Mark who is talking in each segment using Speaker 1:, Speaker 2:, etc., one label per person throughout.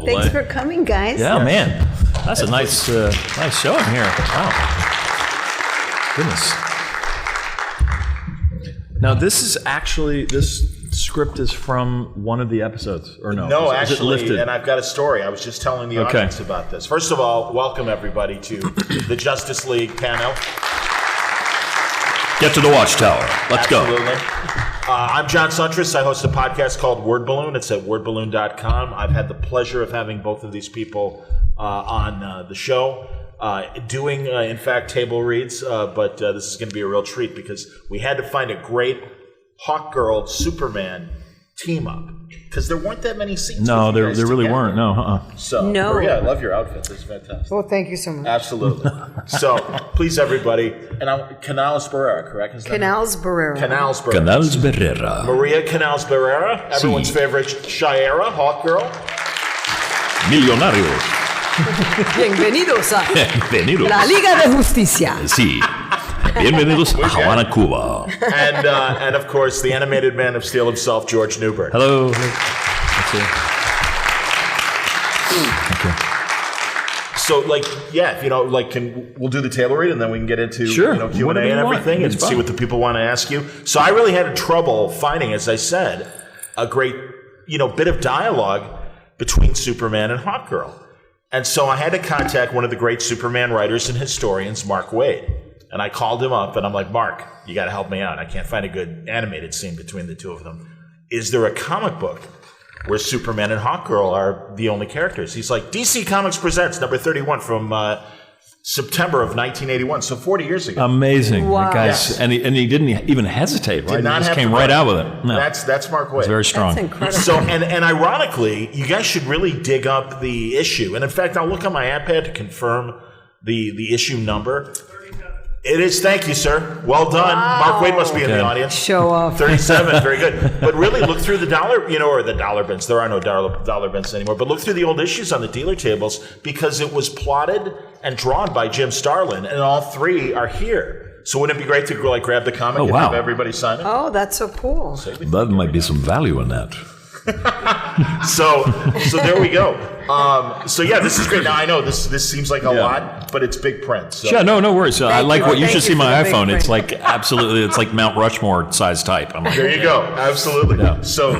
Speaker 1: Thanks for coming, guys.
Speaker 2: Yeah, man. That's a nice showing here. Wow. Goodness. Now, this script is from one of the episodes, or no?
Speaker 3: No,
Speaker 2: is it lifted?
Speaker 3: And I've got a story. I was just telling the audience about this. First of all, welcome everybody to the Justice League panel.
Speaker 2: Get to the Watchtower. Let's
Speaker 3: Absolutely.
Speaker 2: go.
Speaker 3: I'm John Suntress. I host a podcast called Word Balloon. It's at wordballoon.com. I've had the pleasure of having both of these people on the show, doing, in fact, table reads. But this is going to be a real treat because we had to find a great Hawkgirl Superman team up because there weren't that many scenes.
Speaker 2: No, there really weren't. No,
Speaker 3: So,
Speaker 1: No.
Speaker 3: Maria, I love your outfit. This is fantastic.
Speaker 1: Well, thank you so much.
Speaker 3: Absolutely. So, please, everybody, and I'm Canales Barrera, correct?
Speaker 1: Canals Barrera.
Speaker 3: Canales Barrera.
Speaker 2: Canals Barrera.
Speaker 3: Maria Canales Barrera, everyone's favorite Shayera, Hawkgirl.
Speaker 2: Millonarios.
Speaker 1: Bienvenidos a
Speaker 2: Bienvenidos.
Speaker 1: La Liga de Justicia.
Speaker 2: Sí. Bienvenidos a Havana, Cuba.
Speaker 3: And of course, the animated Man of Steel himself, George Newbern.
Speaker 2: Hello.
Speaker 3: So, we'll do the table read and then we can get into Q&A
Speaker 2: Whatever
Speaker 3: and
Speaker 2: you want.
Speaker 3: everything and
Speaker 2: It's
Speaker 3: see
Speaker 2: fun.
Speaker 3: what the people want to ask you. So I really had trouble finding, as I said, a great, bit of dialogue between Superman and Hawkgirl. And so I had to contact one of the great Superman writers and historians, Mark Waid. And I called him up and I'm like, Mark, you got to help me out. I can't find a good animated scene between the two of them. Is there a comic book where Superman and Hawkgirl are the only characters? He's like, DC Comics Presents number 31 from September of 1981, so 40 years ago.
Speaker 2: Amazing.
Speaker 1: Wow.
Speaker 2: That guy's,
Speaker 3: Yes.
Speaker 2: and he didn't even hesitate, right?
Speaker 3: Did not
Speaker 2: he just
Speaker 3: have
Speaker 2: came
Speaker 3: to
Speaker 2: right
Speaker 3: run.
Speaker 2: out with it. No,
Speaker 3: That's Mark Waid.
Speaker 2: it's very strong.
Speaker 1: That's incredible.
Speaker 3: So, and ironically, you guys should really dig up the issue. And in fact, I'll look on my iPad to confirm the issue number. It is. Thank you, sir. Well done.
Speaker 1: Wow.
Speaker 3: Mark Waid must be in the
Speaker 2: Okay.
Speaker 3: audience.
Speaker 1: Show off.
Speaker 3: 37, very good. But really look through the dollar, or the dollar bins. There are no dollar bins anymore. But look through the old issues on the dealer tables because it was plotted and drawn by Jim Starlin, and all three are here. So wouldn't it be great to grab the comic and
Speaker 2: wow.
Speaker 3: have everybody sign it?
Speaker 1: Oh, that's so cool.
Speaker 2: That might be some value in that.
Speaker 3: So there we go. So yeah, this is great. Now I know this seems like a lot, but it's big print. So.
Speaker 2: Yeah, no worries. I like
Speaker 1: you.
Speaker 2: what you
Speaker 1: Thank
Speaker 2: should
Speaker 1: you
Speaker 2: see
Speaker 1: for
Speaker 2: my
Speaker 1: the big
Speaker 2: iPhone.
Speaker 1: print.
Speaker 2: It's like absolutely, it's like Mount Rushmore size type. I'm like,
Speaker 3: There you go. Absolutely.
Speaker 2: Yeah.
Speaker 3: So,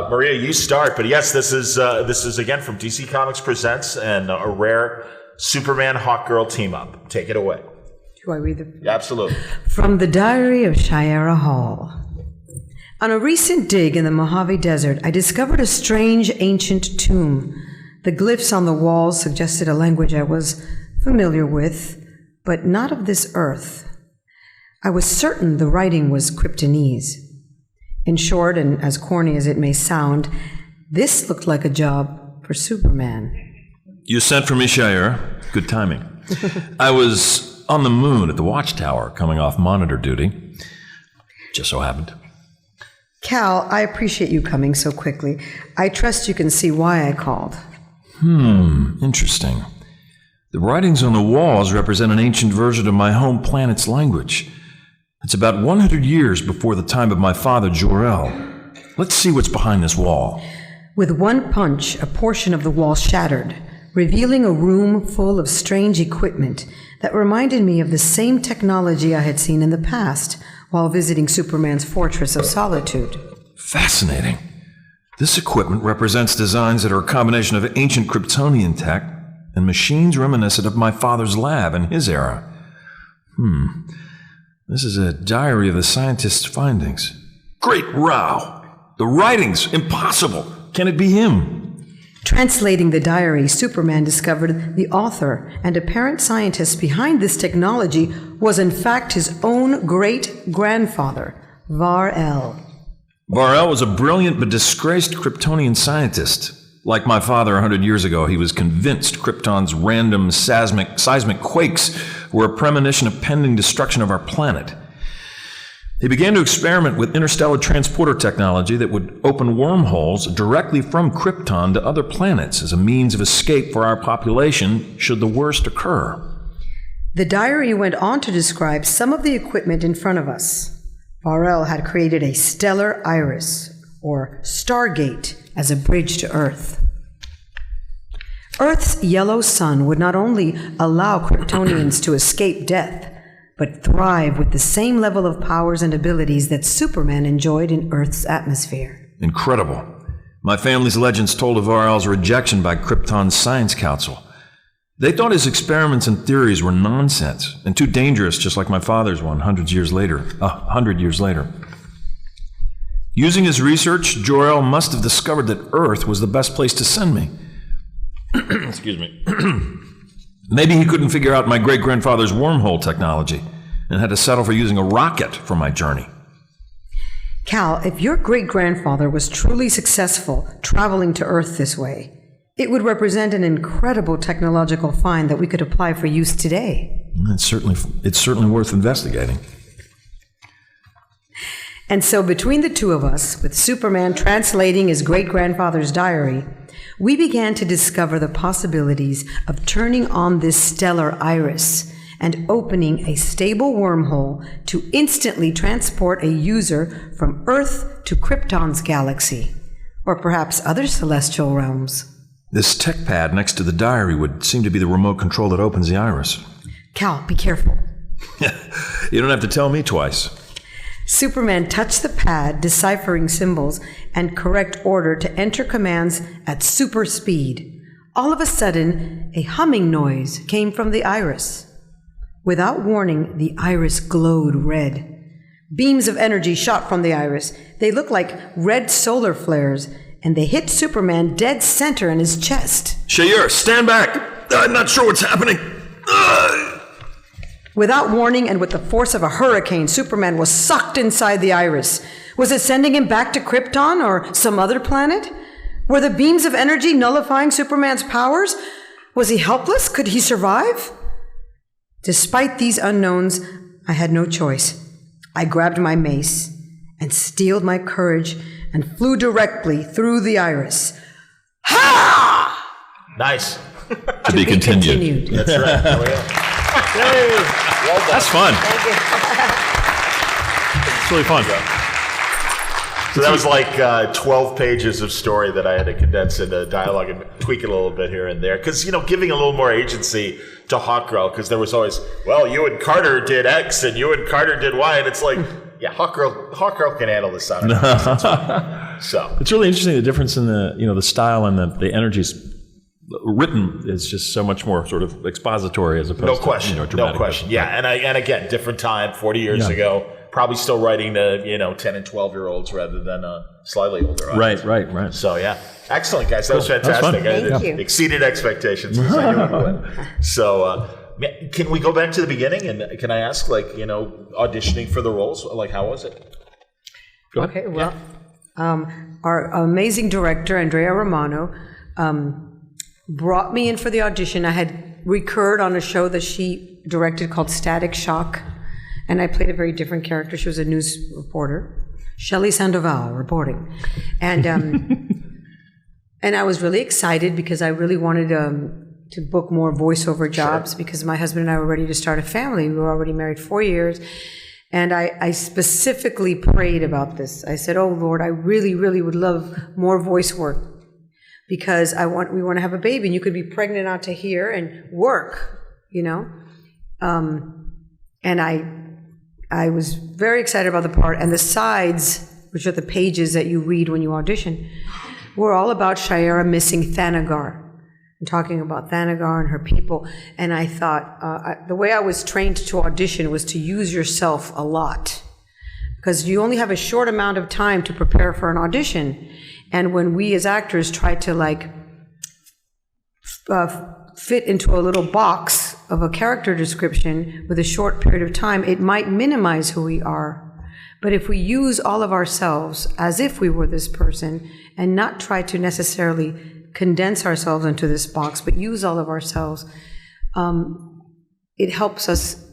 Speaker 3: Maria, you start. But yes, this is again from DC Comics Presents and a rare Superman Hawkgirl team up. Take it away.
Speaker 1: Do I read the...
Speaker 3: Absolutely.
Speaker 1: From the Diary of Shayera Hall. On a recent dig in the Mojave Desert, I discovered a strange ancient tomb. The glyphs on the walls suggested a language I was familiar with, but not of this earth. I was certain the writing was Kryptonese. In short, and as corny as it may sound, this looked like a job for Superman.
Speaker 2: you sent for me, Shire. Good timing. I was on the moon at the Watchtower, coming off monitor duty. Just so happened.
Speaker 1: Cal, I appreciate you coming so quickly. I trust you can see why I called.
Speaker 2: Interesting. The writings on the walls represent an ancient version of my home planet's language. It's about 100 years before the time of my father, Jor-El. Let's see what's behind this wall.
Speaker 1: With one punch, a portion of the wall shattered, revealing a room full of strange equipment that reminded me of the same technology I had seen in the past while visiting Superman's Fortress of Solitude.
Speaker 2: Fascinating. This equipment represents designs that are a combination of ancient Kryptonian tech and machines reminiscent of my father's lab in his era. This is a diary of the scientist's findings. Great row! The writings! Impossible! Can it be him?
Speaker 1: Translating the diary, Superman discovered the author and apparent scientist behind this technology was in fact his own great-grandfather, Var-El.
Speaker 2: Var-El was a brilliant but disgraced Kryptonian scientist. Like my father 100 years ago, he was convinced Krypton's random seismic quakes were a premonition of pending destruction of our planet. He began to experiment with interstellar transporter technology that would open wormholes directly from Krypton to other planets as a means of escape for our population should the worst occur.
Speaker 1: The diary went on to describe some of the equipment in front of us. Var-El had created a stellar iris, or Stargate, as a bridge to Earth. Earth's yellow sun would not only allow Kryptonians to escape death, but thrive with the same level of powers and abilities that Superman enjoyed in Earth's atmosphere.
Speaker 2: Incredible. My family's legends told of Var-El's rejection by Krypton's Science Council. They thought his experiments and theories were nonsense and too dangerous, just like my father's one 100 years later. Using his research, Jor-El must have discovered that Earth was the best place to send me. Excuse me. Maybe he couldn't figure out my great-grandfather's wormhole technology and had to settle for using a rocket for my journey.
Speaker 1: Cal, if your great-grandfather was truly successful traveling to Earth this way, it would represent an incredible technological find that we could apply for use today.
Speaker 2: It's certainly worth investigating.
Speaker 1: And so between the two of us, with Superman translating his great-grandfather's diary, we began to discover the possibilities of turning on this stellar iris and opening a stable wormhole to instantly transport a user from Earth to Krypton's galaxy, or perhaps other celestial realms.
Speaker 2: This tech pad next to the diary would seem to be the remote control that opens the iris.
Speaker 1: Cal, be careful.
Speaker 2: You don't have to tell me twice.
Speaker 1: Superman touched the pad, deciphering symbols and correct order to enter commands at super speed. All of a sudden, a humming noise came from the iris. Without warning, the iris glowed red. Beams of energy shot from the iris. They looked like red solar flares, and they hit Superman dead center in his chest.
Speaker 2: Shayer, stand back! I'm not sure what's happening.
Speaker 1: Without warning and with the force of a hurricane, Superman was sucked inside the iris. Was it sending him back to Krypton or some other planet? Were the beams of energy nullifying Superman's powers? Was he helpless? Could he survive? Despite these unknowns, I had no choice. I grabbed my mace and steeled my courage and flew directly through the iris. Ha!
Speaker 3: Nice.
Speaker 2: To be continued.
Speaker 3: That's right. There we go. Hey, well done.
Speaker 2: That's fun.
Speaker 1: Thank you.
Speaker 2: It's really fun.
Speaker 3: So that was like 12 pages of story that I had to condense into dialogue and tweak it a little bit here and there. Because, giving a little more agency to Hawkgirl, because there was always, well, you and Carter did X and you and Carter did Y. And it's like, yeah, Hawkgirl can handle this on her own. So
Speaker 4: it's really interesting, the difference in the style and the energies. Written is just so much more sort of expository as opposed
Speaker 3: no question,
Speaker 4: to dramatic.
Speaker 3: No question. Yeah, and again, different time, 40 years ago, probably still writing to 10 and 12-year-olds rather than a slightly older audience.
Speaker 4: Right.
Speaker 3: So yeah, excellent guys, that was fantastic.
Speaker 1: Thank you.
Speaker 3: Exceeded expectations. So can we go back to the beginning and can I ask, auditioning for the roles? Like, how was it?
Speaker 4: Go ahead.
Speaker 1: Okay, well, our amazing director, Andrea Romano, brought me in for the audition. I had recurred on a show that she directed called Static Shock, and I played a very different character. She was a news reporter, Shelley Sandoval, reporting. And and I was really excited because I really wanted to book more voiceover jobs because my husband and I were ready to start a family. We were already married 4 years. And I specifically prayed about this. I said, oh, Lord, I really, really would love more voice work because we want to have a baby, and you could be pregnant out to here and work, And I was very excited about the part. And the sides, which are the pages that you read when you audition, were all about Shiera missing Thanagar and talking about Thanagar and her people. And I thought, the way I was trained to audition was to use yourself a lot because you only have a short amount of time to prepare for an audition. And when we as actors try to fit into a little box of a character description with a short period of time, it might minimize who we are. But if we use all of ourselves as if we were this person and not try to necessarily condense ourselves into this box, but use all of ourselves, it helps us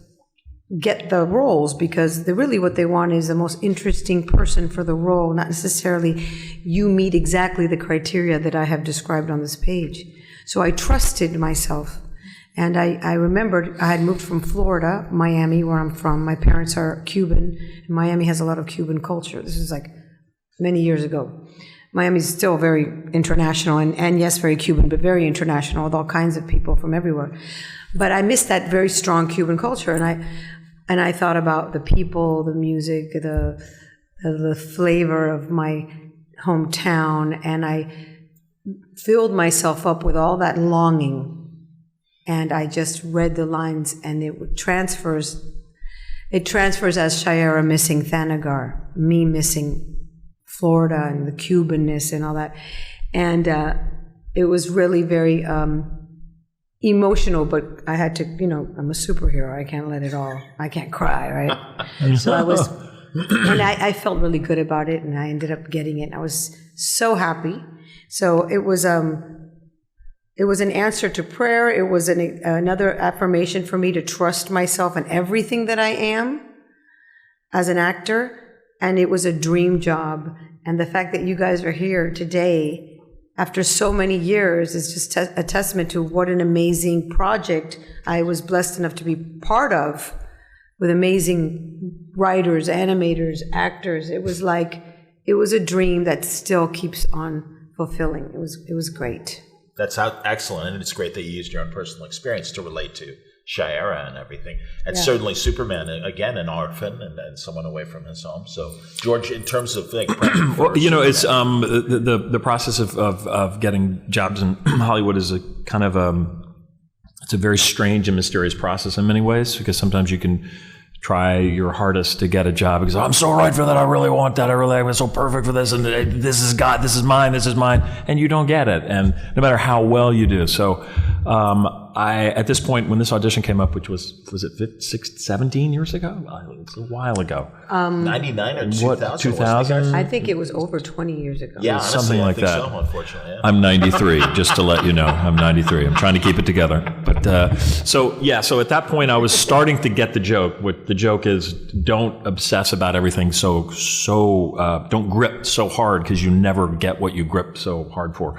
Speaker 1: get the roles because really what they want is the most interesting person for the role, not necessarily you meet exactly the criteria that I have described on this page. So I trusted myself. And I remembered I had moved from Florida, Miami, where I'm from. My parents are Cuban, and Miami has a lot of Cuban culture. This was like many years ago. Miami's still very international, and yes, very Cuban, but very international with all kinds of people from everywhere. But I missed that very strong Cuban culture, and I thought about the people, the music, the flavor of my hometown, and I filled myself up with all that longing. And I just read the lines, and it transfers as Shayera missing Thanagar, me missing Florida and the Cubanness and all that. And it was really very emotional, but I had to, I'm a superhero. I can't I can't cry, right? So I was, and I felt really good about it, and I ended up getting it. I was so happy. So it was an answer to prayer. It was another affirmation for me to trust myself and everything that I am as an actor. And it was a dream job. And the fact that you guys are here today, after so many years, is just a testament to what an amazing project I was blessed enough to be part of, with amazing writers, animators, actors. It was a dream that still keeps on fulfilling. It was great.
Speaker 3: That's excellent, and it's great that you used your own personal experience to relate to Shayera and everything. And certainly Superman, again, an orphan and someone away from his home. So, George, in terms of
Speaker 4: well, it's the process of getting jobs in Hollywood is a kind of it's a very strange and mysterious process in many ways, because sometimes you can try your hardest to get a job because I'm so right for that, I really want that, I'm so perfect for this, and this is God, this is mine, and you don't get it, and no matter how well you do. So at this point, when this audition came up, which was it 17 years ago? It's a while ago.
Speaker 3: 99 or 2000?
Speaker 4: 2000?
Speaker 1: I think it was over 20 years ago.
Speaker 3: Yeah, honestly,
Speaker 4: something like
Speaker 3: I think
Speaker 4: that.
Speaker 3: So, unfortunately. Yeah.
Speaker 4: I'm 93, just to let you know. I'm 93. I'm trying to keep it together. But so at that point, I was starting to get the joke. What the joke is, don't obsess about everything so don't grip so hard, because you never get what you grip so hard for.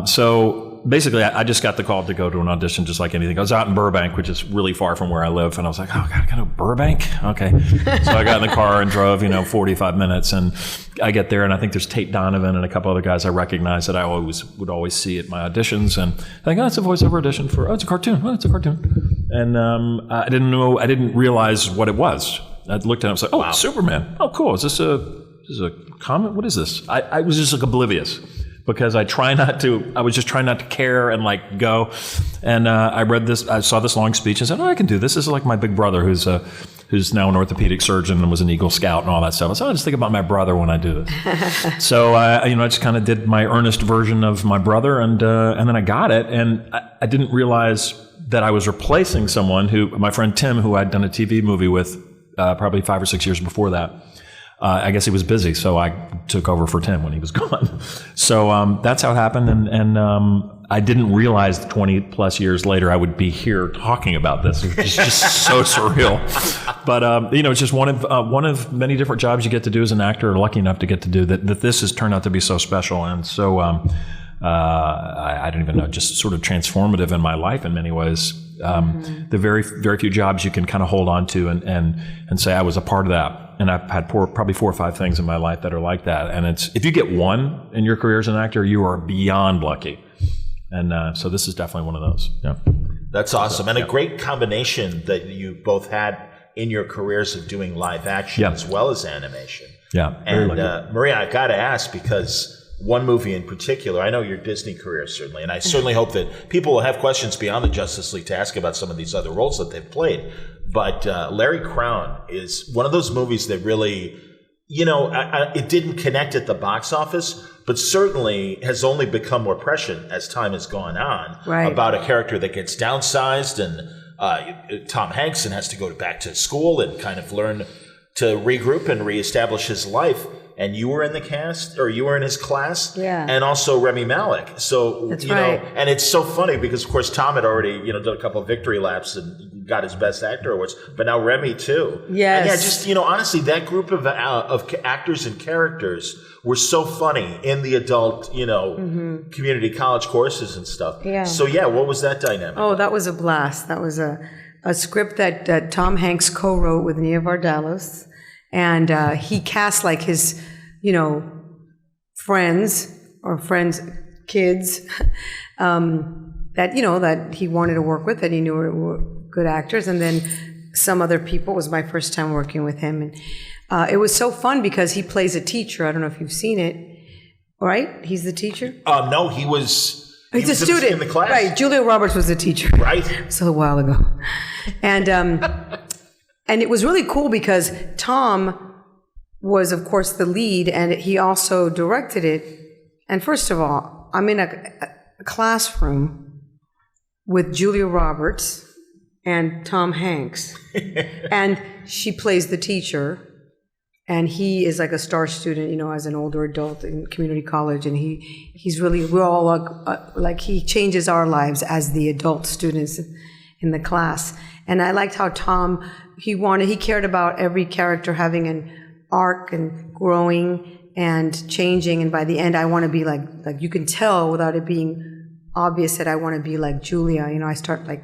Speaker 4: So basically, I just got the call to go to an audition just like anything. I was out in Burbank, which is really far from where I live, and I was like, oh, God, I got to Burbank? Okay. So I got in the car and drove, 45 minutes, and I get there, and I think there's Tate Donovan and a couple other guys I recognize that I would always see at my auditions, and I think, it's a voiceover audition for, it's a cartoon. Oh, it's a cartoon. And I didn't realize what it was. I looked at it and I was like, oh, wow. Superman. Oh, cool. Is this a comic? What is this? I was just oblivious, because I was just trying not to care and go. And I saw this long speech and said, oh, I can do this. This is like my big brother who's now an orthopedic surgeon and was an Eagle Scout and all that stuff. I said, I just think about my brother when I do this. So I just kind of did my earnest version of my brother, and then I got it. And I didn't realize that I was replacing someone my friend Tim, who I'd done a TV movie with probably 5 or 6 years before that. I guess he was busy, so I took over for Tim when he was gone. So that's how it happened, and I didn't realize 20 plus years later I would be here talking about this. It's just so surreal. But it's just one of many different jobs you get to do as an actor, or lucky enough to get to do that this has turned out to be so special, and so I don't even know, just sort of transformative in my life in many ways. The very, very few jobs you can kind of hold on to and say I was a part of that. And I've had probably 4 or 5 things in my life that are like that. And if you get one in your career as an actor, you are beyond lucky. And so this is definitely one of those. Yeah.
Speaker 3: That's awesome. And a great combination that you both had in your careers of doing live action as well as animation.
Speaker 4: Yeah.
Speaker 3: And Maria, I got to ask, because one movie in particular, I know your Disney career certainly, and I certainly hope that people will have questions beyond the Justice League to ask about some of these other roles that they've played. But Larry Crown is one of those movies that really, it didn't connect at the box office, but certainly has only become more prescient as time has gone on.
Speaker 1: Right.
Speaker 3: About a character that gets downsized, and Tom Hanks and has to go back to school and kind of learn to regroup and reestablish his life. And you were in the cast, or you were in his class, and also Rami Malek. So,
Speaker 1: that's right.
Speaker 3: And it's so funny because, of course, Tom had already, done a couple of victory laps and got his Best Actor awards, but now Remy too.
Speaker 1: Yes.
Speaker 3: And yeah, just, honestly, that group of actors and characters were so funny in the adult, community college courses and stuff.
Speaker 1: Yeah.
Speaker 3: So, what was that dynamic?
Speaker 1: Oh, that was a blast. That was a script that Tom Hanks co-wrote with Nia Vardalos. And he cast like his, friends or friends' kids that, you know, that he wanted to work with, that he knew were good actors. And then some other people. It was my first time working with him. And it was so fun because he plays a teacher. I don't know if you've seen it. Right? He's the teacher?
Speaker 3: No, he was
Speaker 1: a student
Speaker 3: in the class.
Speaker 1: Right. Julia Roberts was the teacher.
Speaker 3: Right.
Speaker 1: So a while ago. And it was really cool because Tom was, of course, the lead, and he also directed it. And first of all, I'm in a classroom with Julia Roberts and Tom Hanks. And she plays the teacher. And he is like a star student, you know, as an older adult in community college. And he's really, we're all like he changes our lives as the adult students in the class. And I liked how Tom, he cared about every character having an arc and growing and changing. And by the end, I want to be like you can tell without it being obvious that I want to be like Julia. You know, I start like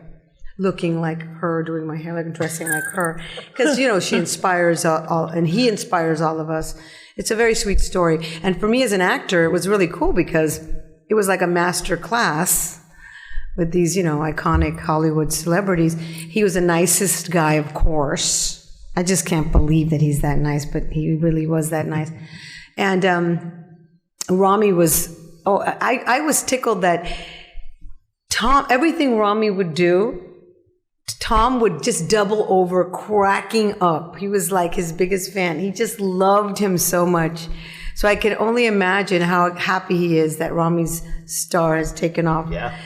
Speaker 1: looking like her, doing my hair, like dressing like her, because, you know, she inspires all, and he inspires all of us. It's a very sweet story. And for me as an actor, it was really cool because it was like a master class with these, you know, iconic Hollywood celebrities. He was the nicest guy, of course. I just can't believe that he's that nice, but he really was that nice. And Rami was, I was tickled that everything Rami would do, Tom would just double over, cracking up. He was like his biggest fan. He just loved him so much. So I can only imagine how happy he is that Rami's star has taken off.
Speaker 3: Yeah.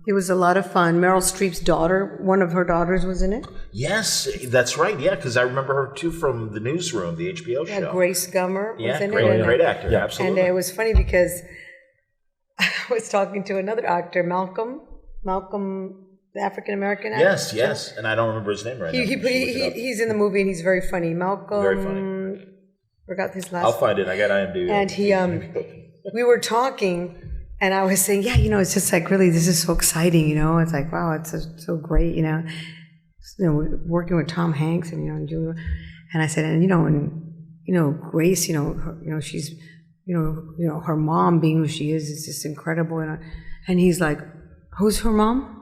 Speaker 1: It was a lot of fun. Meryl Streep's daughter, one of her daughters was in it.
Speaker 3: Yes, that's right. Yeah, because I remember her too from The Newsroom, the HBO show.
Speaker 1: Yeah, Grace Gummer was in it.
Speaker 3: Great actor, yeah. Absolutely.
Speaker 1: And it was funny because I was talking to another actor, Malcolm, the African-American actor.
Speaker 3: Yes. And I don't remember his name right now.
Speaker 1: He's in the movie and he's very funny. Malcolm.
Speaker 3: Very funny.
Speaker 1: Forgot his last.
Speaker 3: I'll find it. I got IMDb.
Speaker 1: And we were talking and I was saying, yeah, you know, it's just like really, this is so exciting, you know. It's like, wow, it's so great, you know. Working with Tom Hanks and, you know, and Julia. And I said, and Grace, she's, her mom being who she is just incredible. And he's like, who's her mom?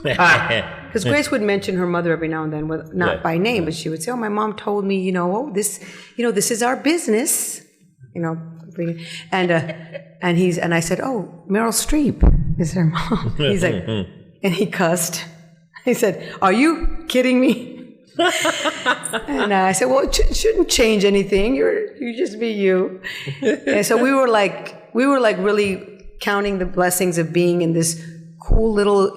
Speaker 1: Because Grace would mention her mother every now and then, not by name, but she would say, "Oh, my mom told me, this is our business, And I said, "Oh, Meryl Streep is her mom." He's like, and he cussed. He said, "Are you kidding me?" And I said, "Well, it shouldn't change anything. You just be you." And so we were like really counting the blessings of being in this cool little,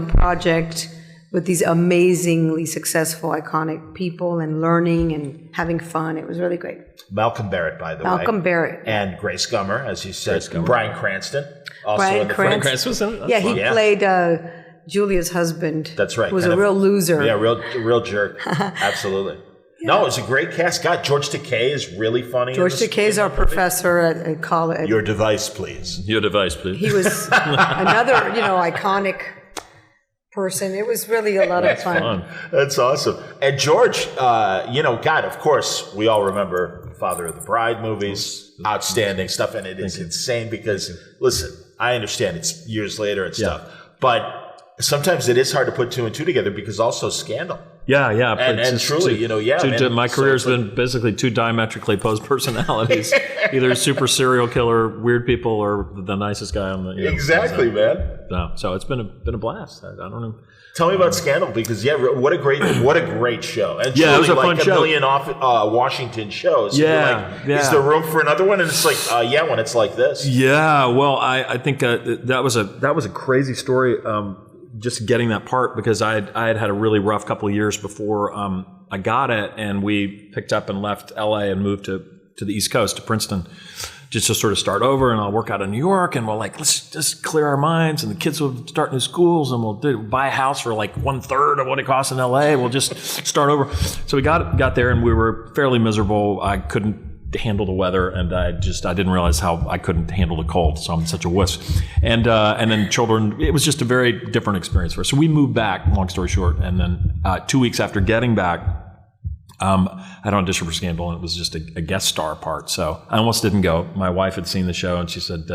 Speaker 1: project with these amazingly successful, iconic people and learning and having fun. It was really great.
Speaker 3: Malcolm Barrett, by the way.
Speaker 1: Malcolm Barrett.
Speaker 3: And Grace Gummer, as you said. Bryan Cranston. Also
Speaker 1: Bryan
Speaker 3: in the
Speaker 1: Cranston.
Speaker 4: Cranston was in it?
Speaker 1: Yeah, he played Julia's husband.
Speaker 3: That's right.
Speaker 1: Who was a real loser.
Speaker 3: Yeah, real jerk. Absolutely. Yeah. No, it's a great cast. God, George Takei is really funny.
Speaker 1: George Takei is our professor at college.
Speaker 3: Your device, please.
Speaker 4: Your device, please.
Speaker 1: He was another, iconic person. It was really a lot of fun.
Speaker 3: That's awesome. And George, God, of course, we all remember Father of the Bride movies, outstanding stuff, and it is insane because, listen, I understand it's years later and stuff, but sometimes it is hard to put two and two together because also Scandal.
Speaker 4: Yeah.
Speaker 3: And truly,
Speaker 4: my career's been basically two diametrically opposed personalities, either super serial killer, weird people, or the nicest guy on the.
Speaker 3: Exactly, man.
Speaker 4: So it's been a blast. I don't know.
Speaker 3: Tell me about Scandal because what a great show. And
Speaker 4: it was a
Speaker 3: like
Speaker 4: fun show.
Speaker 3: Million Washington shows.
Speaker 4: Yeah.
Speaker 3: Is there room for another one? And it's like, when it's like this.
Speaker 4: Yeah. Well, I think that was a crazy story. Just getting that part because I had had a really rough couple of years before I got it, and we picked up and left LA and moved to the East Coast to Princeton just to sort of start over. And I'll work out in New York, and we're like, let's just clear our minds, and the kids will start new schools, and we'll buy a house for like 1/3 of what it costs in LA. We'll just start over. So we got there, and we were fairly miserable. I couldn't handle the weather, and I didn't realize how I couldn't handle the cold, so I'm such a wuss. And then children, it was just a very different experience for us. So we moved back, long story short, and then 2 weeks after getting back, I don't audition for Scandal, and it was just a guest star part. So I almost didn't go. My wife had seen the show, and she said,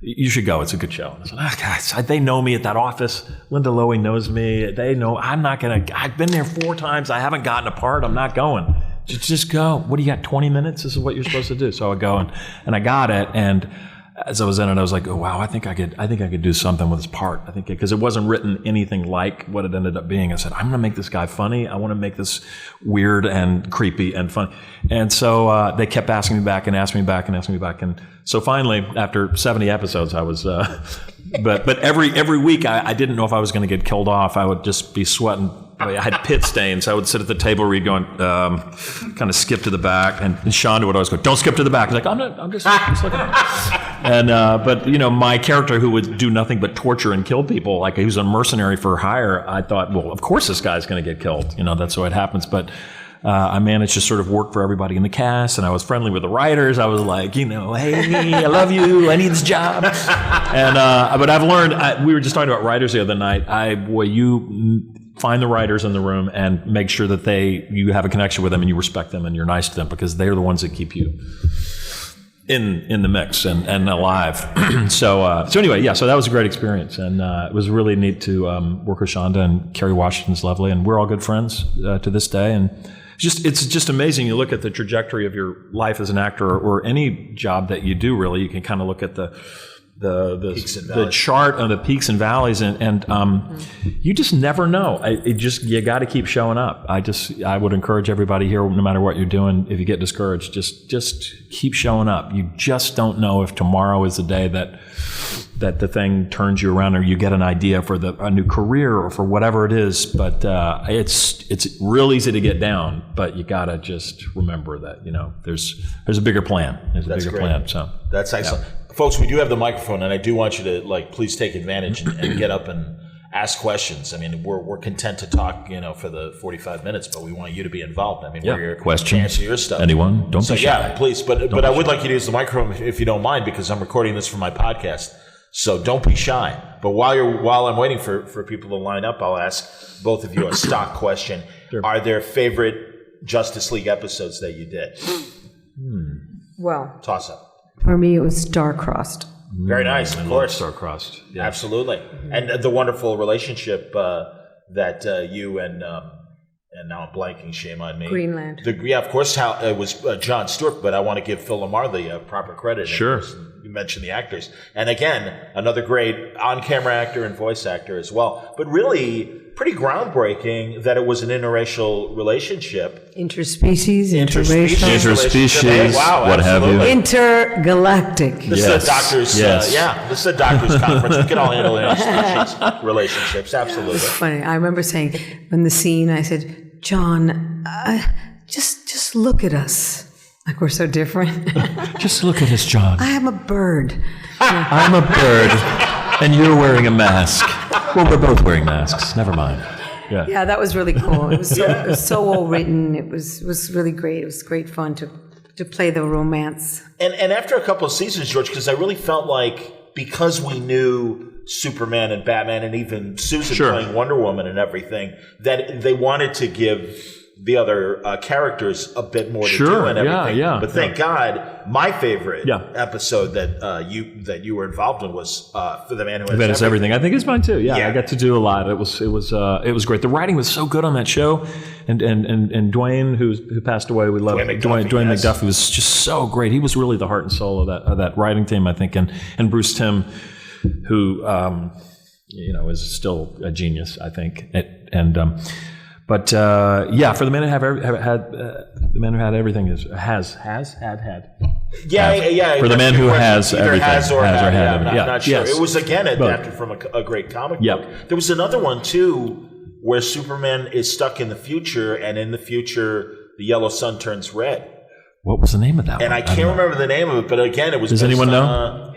Speaker 4: you should go. It's a good show. And I said, guys, they know me at that office. Linda Lowy knows me. They know I'm not going to. I've been there 4 times. I haven't gotten a part. I'm not going. Just go. What do you got, 20 minutes? This is what you're supposed to do. So I go, and I got it. And as I was in it, I was like, oh, wow, I think I could do something with this part. I think because it wasn't written anything like what it ended up being. I said, I'm going to make this guy funny. I want to make this weird and creepy and funny. And so they kept asking me back and asking me back and asking me back. And so finally, after 70 episodes, I was, but every week I didn't know if I was going to get killed off. I would just be sweating. I had pit stains. I would sit at the table read going, kind of skip to the back. And Shonda would always go, don't skip to the back. He's like, I'm just looking at it. And, but, my character who would do nothing but torture and kill people, like he was a mercenary for hire, I thought, well, of course this guy's going to get killed. That's the way it happens. But I managed to sort of work for everybody in the cast, and I was friendly with the writers. I was like, hey, I love you. I need this job. And, but I've learned, we were just talking about writers the other night. You find the writers in the room and make sure that you have a connection with them and you respect them and you're nice to them, because they're the ones that keep you in the mix and alive. So anyway, yeah, so that was a great experience, and it was really neat to work with Shonda, and Kerry Washington's lovely, and we're all good friends to this day. And it's just amazing. You look at the trajectory of your life as an actor, or any job that you do, really, you can kind of look at the chart of the peaks and valleys, and you just never know. You got to keep showing up. I would encourage everybody here, no matter what you're doing, if you get discouraged, just keep showing up. You just don't know if tomorrow is the day that the thing turns you around, or you get an idea for a new career, or for whatever it is. But it's real easy to get down, but you got to just remember that there's a bigger plan. There's a bigger plan. So
Speaker 3: that's excellent. Yeah. Folks, we do have the microphone, and I do want you to please take advantage and get up and ask questions. I mean, we're content to talk, for the 45 minutes, but we want you to be involved. I mean, we're here
Speaker 4: questions,
Speaker 3: to answer your stuff.
Speaker 4: Anyone? Don't be shy.
Speaker 3: Yeah, please. But I would like you to use the microphone if you don't mind, because I'm recording this for my podcast. So don't be shy. But while I'm waiting for people to line up, I'll ask both of you a stock question. Sure. Are there favorite Justice League episodes that you did?
Speaker 1: Well,
Speaker 3: toss up.
Speaker 1: For me, it was Star-Crossed.
Speaker 3: Very nice, of course.
Speaker 4: Star-Crossed. Yeah.
Speaker 3: Absolutely. And the wonderful relationship that you and now I'm blanking, shame on me.
Speaker 1: Greenland.
Speaker 3: Of course, how it was John Stewart, but I want to give Phil Lamar the proper credit.
Speaker 4: Sure.
Speaker 3: You mentioned the actors. And again, another great on-camera actor and voice actor as well. But really, pretty groundbreaking that it was an interracial relationship.
Speaker 1: Interspecies, interracial.
Speaker 4: Interspecies,
Speaker 3: wow,
Speaker 4: what have you.
Speaker 1: Intergalactic.
Speaker 3: This is a doctor's, this is a doctor's conference. We can all handle interspecies relationships, absolutely.
Speaker 1: It's funny. I remember saying, in the scene, I said, John, just look at us. Like we're so different.
Speaker 4: Just look at us, John.
Speaker 1: I am a bird.
Speaker 4: I'm a bird, and you're wearing a mask. Well, we're both wearing masks. Never mind.
Speaker 1: Yeah, that was really cool. It was so well written. It was really great. It was great fun to play the romance.
Speaker 3: And after a couple of seasons, George, because I really felt like, because we knew Superman and Batman and even Susan playing Wonder Woman and everything, that they wanted to give the other characters a bit more to do and everything. But thank God, my favorite episode that you were involved in was For the Man Who Has
Speaker 4: Everything. I think it's mine too. Yeah, I got to do a lot. It was great. The writing was so good on that show, and Dwayne, who passed away, we love Dwayne McDuffie was just so great. He was really the heart and soul of that writing team, I think, and Bruce Timm, who is still a genius, I think, But For the Man Who Had Everything has had.
Speaker 3: Yeah.
Speaker 4: For the Man Who Has Everything.
Speaker 3: Has or had everything. I'm not sure.
Speaker 4: Yes.
Speaker 3: It was again adapted from a great comic book. There was another one too, where Superman is stuck in the future, and in the future the yellow sun turns red.
Speaker 4: What was the name of that?
Speaker 3: And I can't remember the name of it, but again, it was.
Speaker 4: Does anyone know?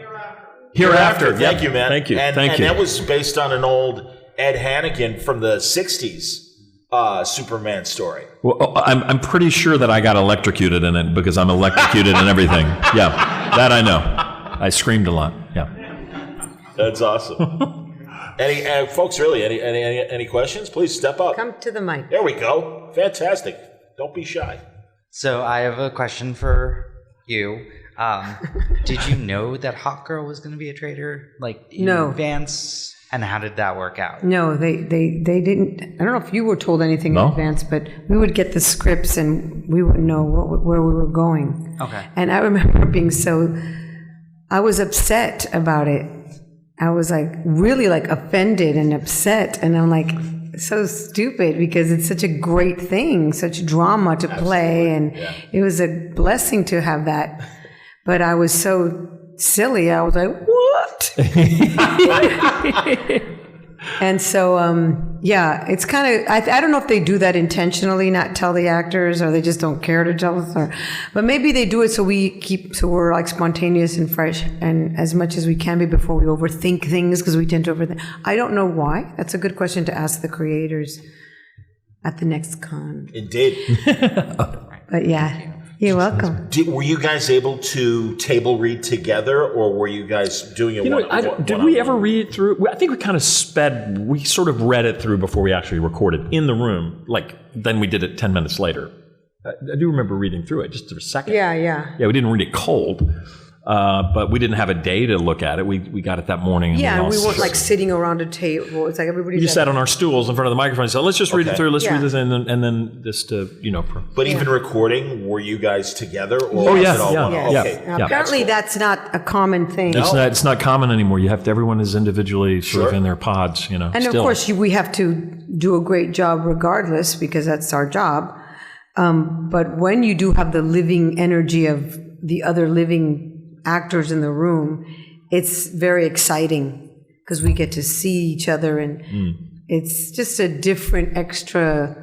Speaker 3: Hereafter. Thank you, man.
Speaker 4: Thank you.
Speaker 3: And that was based on an old Ed Hannigan from the '60s. Superman story.
Speaker 4: Well, I'm pretty sure that I got electrocuted in it, because I'm electrocuted in everything. Yeah, that I know. I screamed a lot. Yeah,
Speaker 3: that's awesome. Folks, really, any questions? Please step up.
Speaker 1: Come to the mic.
Speaker 3: There we go. Fantastic. Don't be shy.
Speaker 5: So I have a question for you. Did you know that Hawk Girl was going to be a traitor, like in
Speaker 1: No.
Speaker 5: advance? And how did that work out?
Speaker 1: No, they didn't. I don't know if you were told anything
Speaker 4: No.
Speaker 1: in advance, but we would get the scripts and we would know where we were going.
Speaker 5: Okay.
Speaker 1: And I remember being I was upset about it. I was like really like offended and upset. And I'm like, so stupid because it's such a great thing, such drama to play. And it was a blessing to have that. But I was so silly. I was like, what? And so, it's kind of, I don't know if they do that intentionally, not tell the actors, or they just don't care to tell us, but maybe they do it so we're like spontaneous and fresh and as much as we can be before we overthink things, because we tend to overthink. I don't know why. That's a good question to ask the creators at the next con.
Speaker 3: Indeed.
Speaker 1: But yeah, you're welcome.
Speaker 3: Were you guys able to table read together, or were you guys doing it
Speaker 4: Did we ever read it through? I think we kind of we sort of read it through before we actually recorded in the room. Like, then we did it 10 minutes later. I do remember reading through it just for a second.
Speaker 1: Yeah.
Speaker 4: Yeah, we didn't read it cold, but we didn't have a day to look at it. We got it that morning. And
Speaker 1: Yeah, and
Speaker 4: all
Speaker 1: we weren't
Speaker 4: sat-
Speaker 1: like sitting around a table. It's like everybody
Speaker 4: We just sat on our stools in front of the microphone and said, let's just read it
Speaker 3: Okay.
Speaker 4: through. Let's
Speaker 1: Yeah.
Speaker 4: read this and then just,
Speaker 3: But even recording, were you guys together? Or
Speaker 4: Oh,
Speaker 3: was
Speaker 4: yeah,
Speaker 3: it all
Speaker 4: yeah,
Speaker 3: one?
Speaker 4: yeah.
Speaker 3: Okay.
Speaker 4: Yeah.
Speaker 1: Apparently, that's not a common thing.
Speaker 4: It's not common anymore. You have to, everyone is individually sort of
Speaker 3: Sure.
Speaker 4: in their pods,
Speaker 1: And
Speaker 4: still.
Speaker 1: of course, we have to do a great job regardless, because that's our job. But when you do have the living energy of the other living actors in the room, it's very exciting because we get to see each other, and it's just a different extra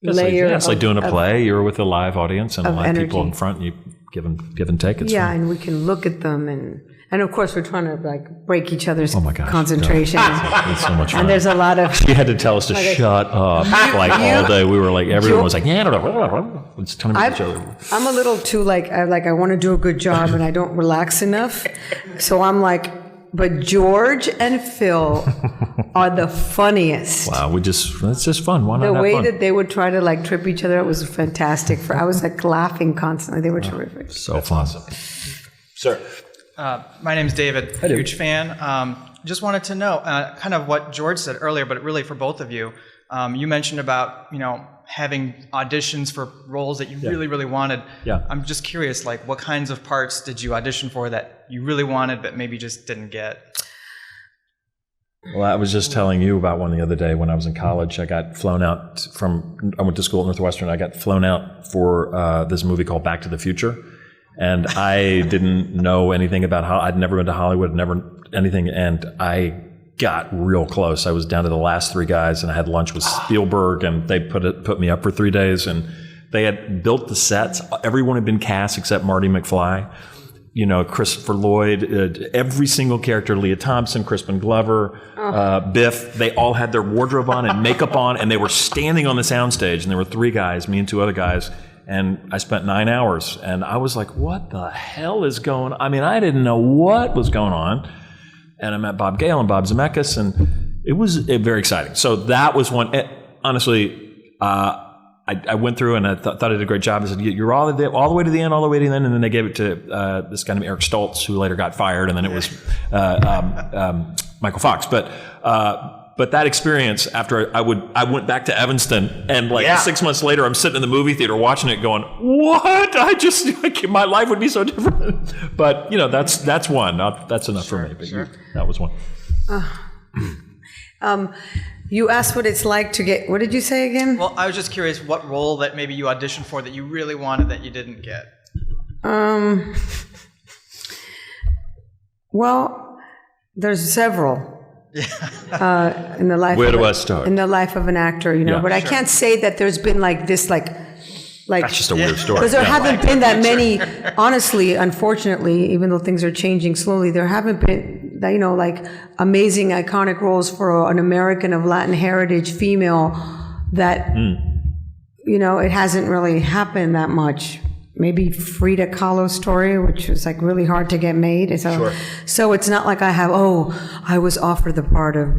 Speaker 1: layer.
Speaker 4: It's like doing a
Speaker 1: of-
Speaker 4: play. You're with a live audience and a
Speaker 1: of
Speaker 4: lot of people
Speaker 1: energy.
Speaker 4: in front. You give and take. It's
Speaker 1: Yeah,
Speaker 4: fun.
Speaker 1: and we can look at them, and of course we're trying to like break each other's
Speaker 4: Oh my gosh,
Speaker 1: concentration.
Speaker 4: It's so much fun.
Speaker 1: And there's a lot of
Speaker 4: She had to tell us to shut up like all day. We were like, everyone was like, yeah, it's telling me each other.
Speaker 1: I'm a little too I want to do a good job and I don't relax enough. So I'm like, but George and Phil are the funniest.
Speaker 4: Wow, it's just fun. Why not
Speaker 1: The
Speaker 4: have
Speaker 1: way
Speaker 4: fun?
Speaker 1: that they would try to like trip each other up was fantastic. I was like laughing constantly. They were terrific.
Speaker 4: So fun.
Speaker 3: Sir.
Speaker 6: My name's David, huge fan. Just wanted to know kind of what George said earlier, but really for both of you. You mentioned about, having auditions for roles that you really, really wanted.
Speaker 4: Yeah.
Speaker 6: I'm just curious, like what kinds of parts did you audition for that you really wanted but maybe just didn't get?
Speaker 4: Well, I was just telling you about one the other day when I was in college. I got flown out I went to school at Northwestern. I got flown out for this movie called Back to the Future. And I didn't know anything about I'd never been to Hollywood, never anything. And I got real close. I was down to the last three guys and I had lunch with Spielberg and they put me up for 3 days and they had built the sets. Everyone had been cast except Marty McFly. Christopher Lloyd, every single character, Leah Thompson, Crispin Glover, Biff, they all had their wardrobe on and makeup on, and they were standing on the soundstage, and there were three guys, me and two other guys, and I spent 9 hours, and I was like, what the hell is going on? I mean, I didn't know what was going on, and I met Bob Gale and Bob Zemeckis, and it was very exciting. So that was one, honestly, I went through and I thought I did a great job. I said, you're all the way to the end, all the way to the end. And then they gave it to this guy named Eric Stoltz, who later got fired. And then it was Michael Fox. But that experience, after I went back to Evanston, and 6 months later, I'm sitting in the movie theater watching it going, what? My life would be so different. But, that's one. That's enough for me. But that was one.
Speaker 1: You asked what it's like to get, what did you say again?
Speaker 6: Well, I was just curious what role that maybe you auditioned for that you really wanted that you didn't get.
Speaker 1: Well, there's several. In the life.
Speaker 4: Where
Speaker 1: of
Speaker 4: do I start?
Speaker 1: In the life of an actor,
Speaker 4: Yeah.
Speaker 1: But I can't say that there's been like this, like.
Speaker 4: That's just a weird story.
Speaker 1: Because there haven't been that many. Honestly, unfortunately, even though things are changing slowly, there haven't been, like amazing, iconic roles for an American of Latin heritage female that, it hasn't really happened that much. maybe Frida Kahlo's story, which was like really hard to get made. So it's not like I have, I was offered the part of,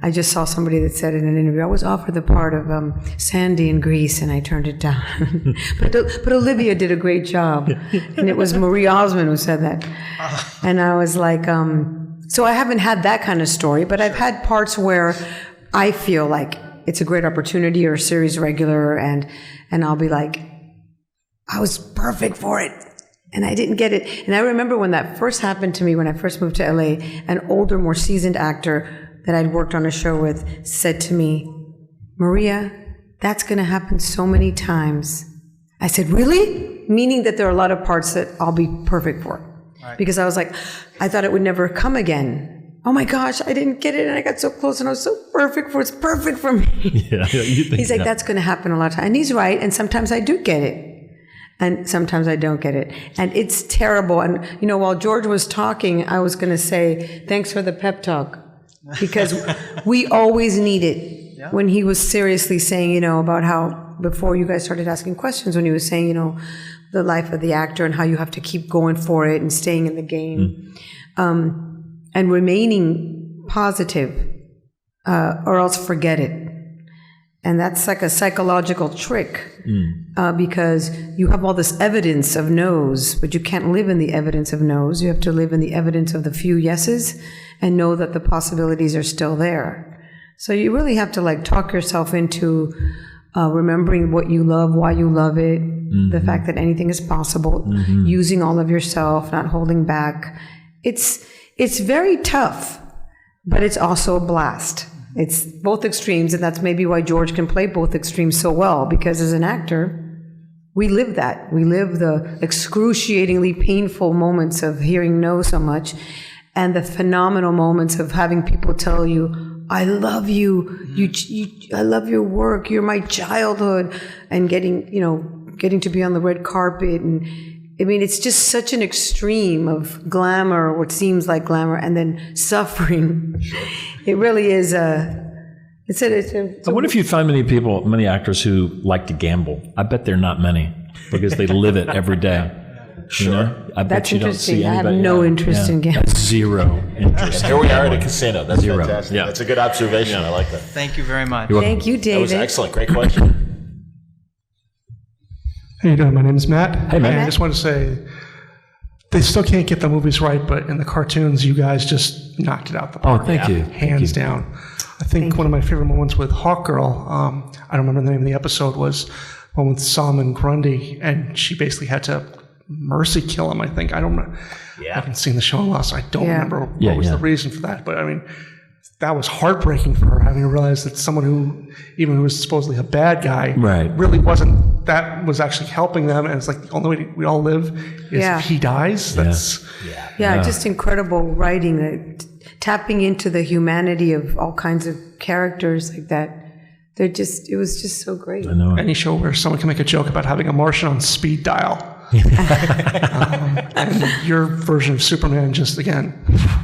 Speaker 1: I just saw somebody that said in an interview, I was offered the part of Sandy in Grease and I turned it down. but Olivia did a great job. And it was Marie Osmond who said that. And I was like, so I haven't had that kind of story, but I've had parts where I feel like it's a great opportunity or a series regular and I'll be like, I was perfect for it, and I didn't get it. And I remember when that first happened to me, when I first moved to LA, an older, more seasoned actor that I'd worked on a show with said to me, Maria, that's going to happen so many times. I said, really? Meaning that there are a lot of parts that I'll be perfect for. Right. Because I was like, I thought it would never come again. Oh my gosh, I didn't get it, and I got so close, and I was so perfect for it. It's perfect for me.
Speaker 4: Yeah,
Speaker 1: He's like, that's going to happen a lot of times. And he's right, and sometimes I do get it. And sometimes I don't get it. And it's terrible. And, while George was talking, I was going to say, thanks for the pep talk. Because we always need it. Yeah. When he was seriously saying, about how, before you guys started asking questions, when he was saying, the life of the actor and how you have to keep going for it and staying in the game. And remaining positive, or else forget it. And that's like a psychological trick because you have all this evidence of no's, but you can't live in the evidence of no's. You have to live in the evidence of the few yeses and know that the possibilities are still there. So you really have to talk yourself into remembering what you love, why you love it, the fact that anything is possible, using all of yourself, not holding back. It's very tough, but it's also a blast. It's both extremes, and that's maybe why George can play both extremes so well, because as an actor, we live that. We live the excruciatingly painful moments of hearing no so much, and the phenomenal moments of having people tell you, I love you, I love your work, you're my childhood, and getting to be on the red carpet. And I mean, it's just such an extreme of glamour, what seems like glamour, and then suffering. It really is I
Speaker 4: wonder if you'd find many actors who like to gamble. I bet there are not many because they live it every day. Sure. I bet
Speaker 1: That's
Speaker 4: you don't see
Speaker 1: interesting. I
Speaker 4: anybody.
Speaker 1: have no interest in gambling.
Speaker 4: Zero interest.
Speaker 3: Here we are at a casino. That's
Speaker 4: Zero.
Speaker 3: fantastic.
Speaker 4: Yeah.
Speaker 3: That's a good observation. I like that.
Speaker 6: Thank you very much.
Speaker 1: Thank you, David.
Speaker 3: That was excellent. Great question.
Speaker 7: How you doing? My name is Matt.
Speaker 4: Hey, Matt.
Speaker 7: And I just want to say, they still can't get the movies right, but in the cartoons, you guys just knocked it out the park.
Speaker 4: Oh, thank you.
Speaker 7: Hands down. I think one of my favorite moments with Hawkgirl, I don't remember the name of the episode, was one with Solomon Grundy, and she basically had to mercy kill him, I think. I haven't seen the show in a while, so I don't remember what was the reason for that. But I mean, that was heartbreaking for her, having to realize that someone who was supposedly a bad guy, really wasn't. That was actually helping them, and it's like the only way we all live is if he dies. That's
Speaker 1: just incredible writing, tapping into the humanity of all kinds of characters like that. It was just so great.
Speaker 4: I know.
Speaker 7: Any show where someone can make a joke about having a Martian on speed dial. And your version of Superman, just again.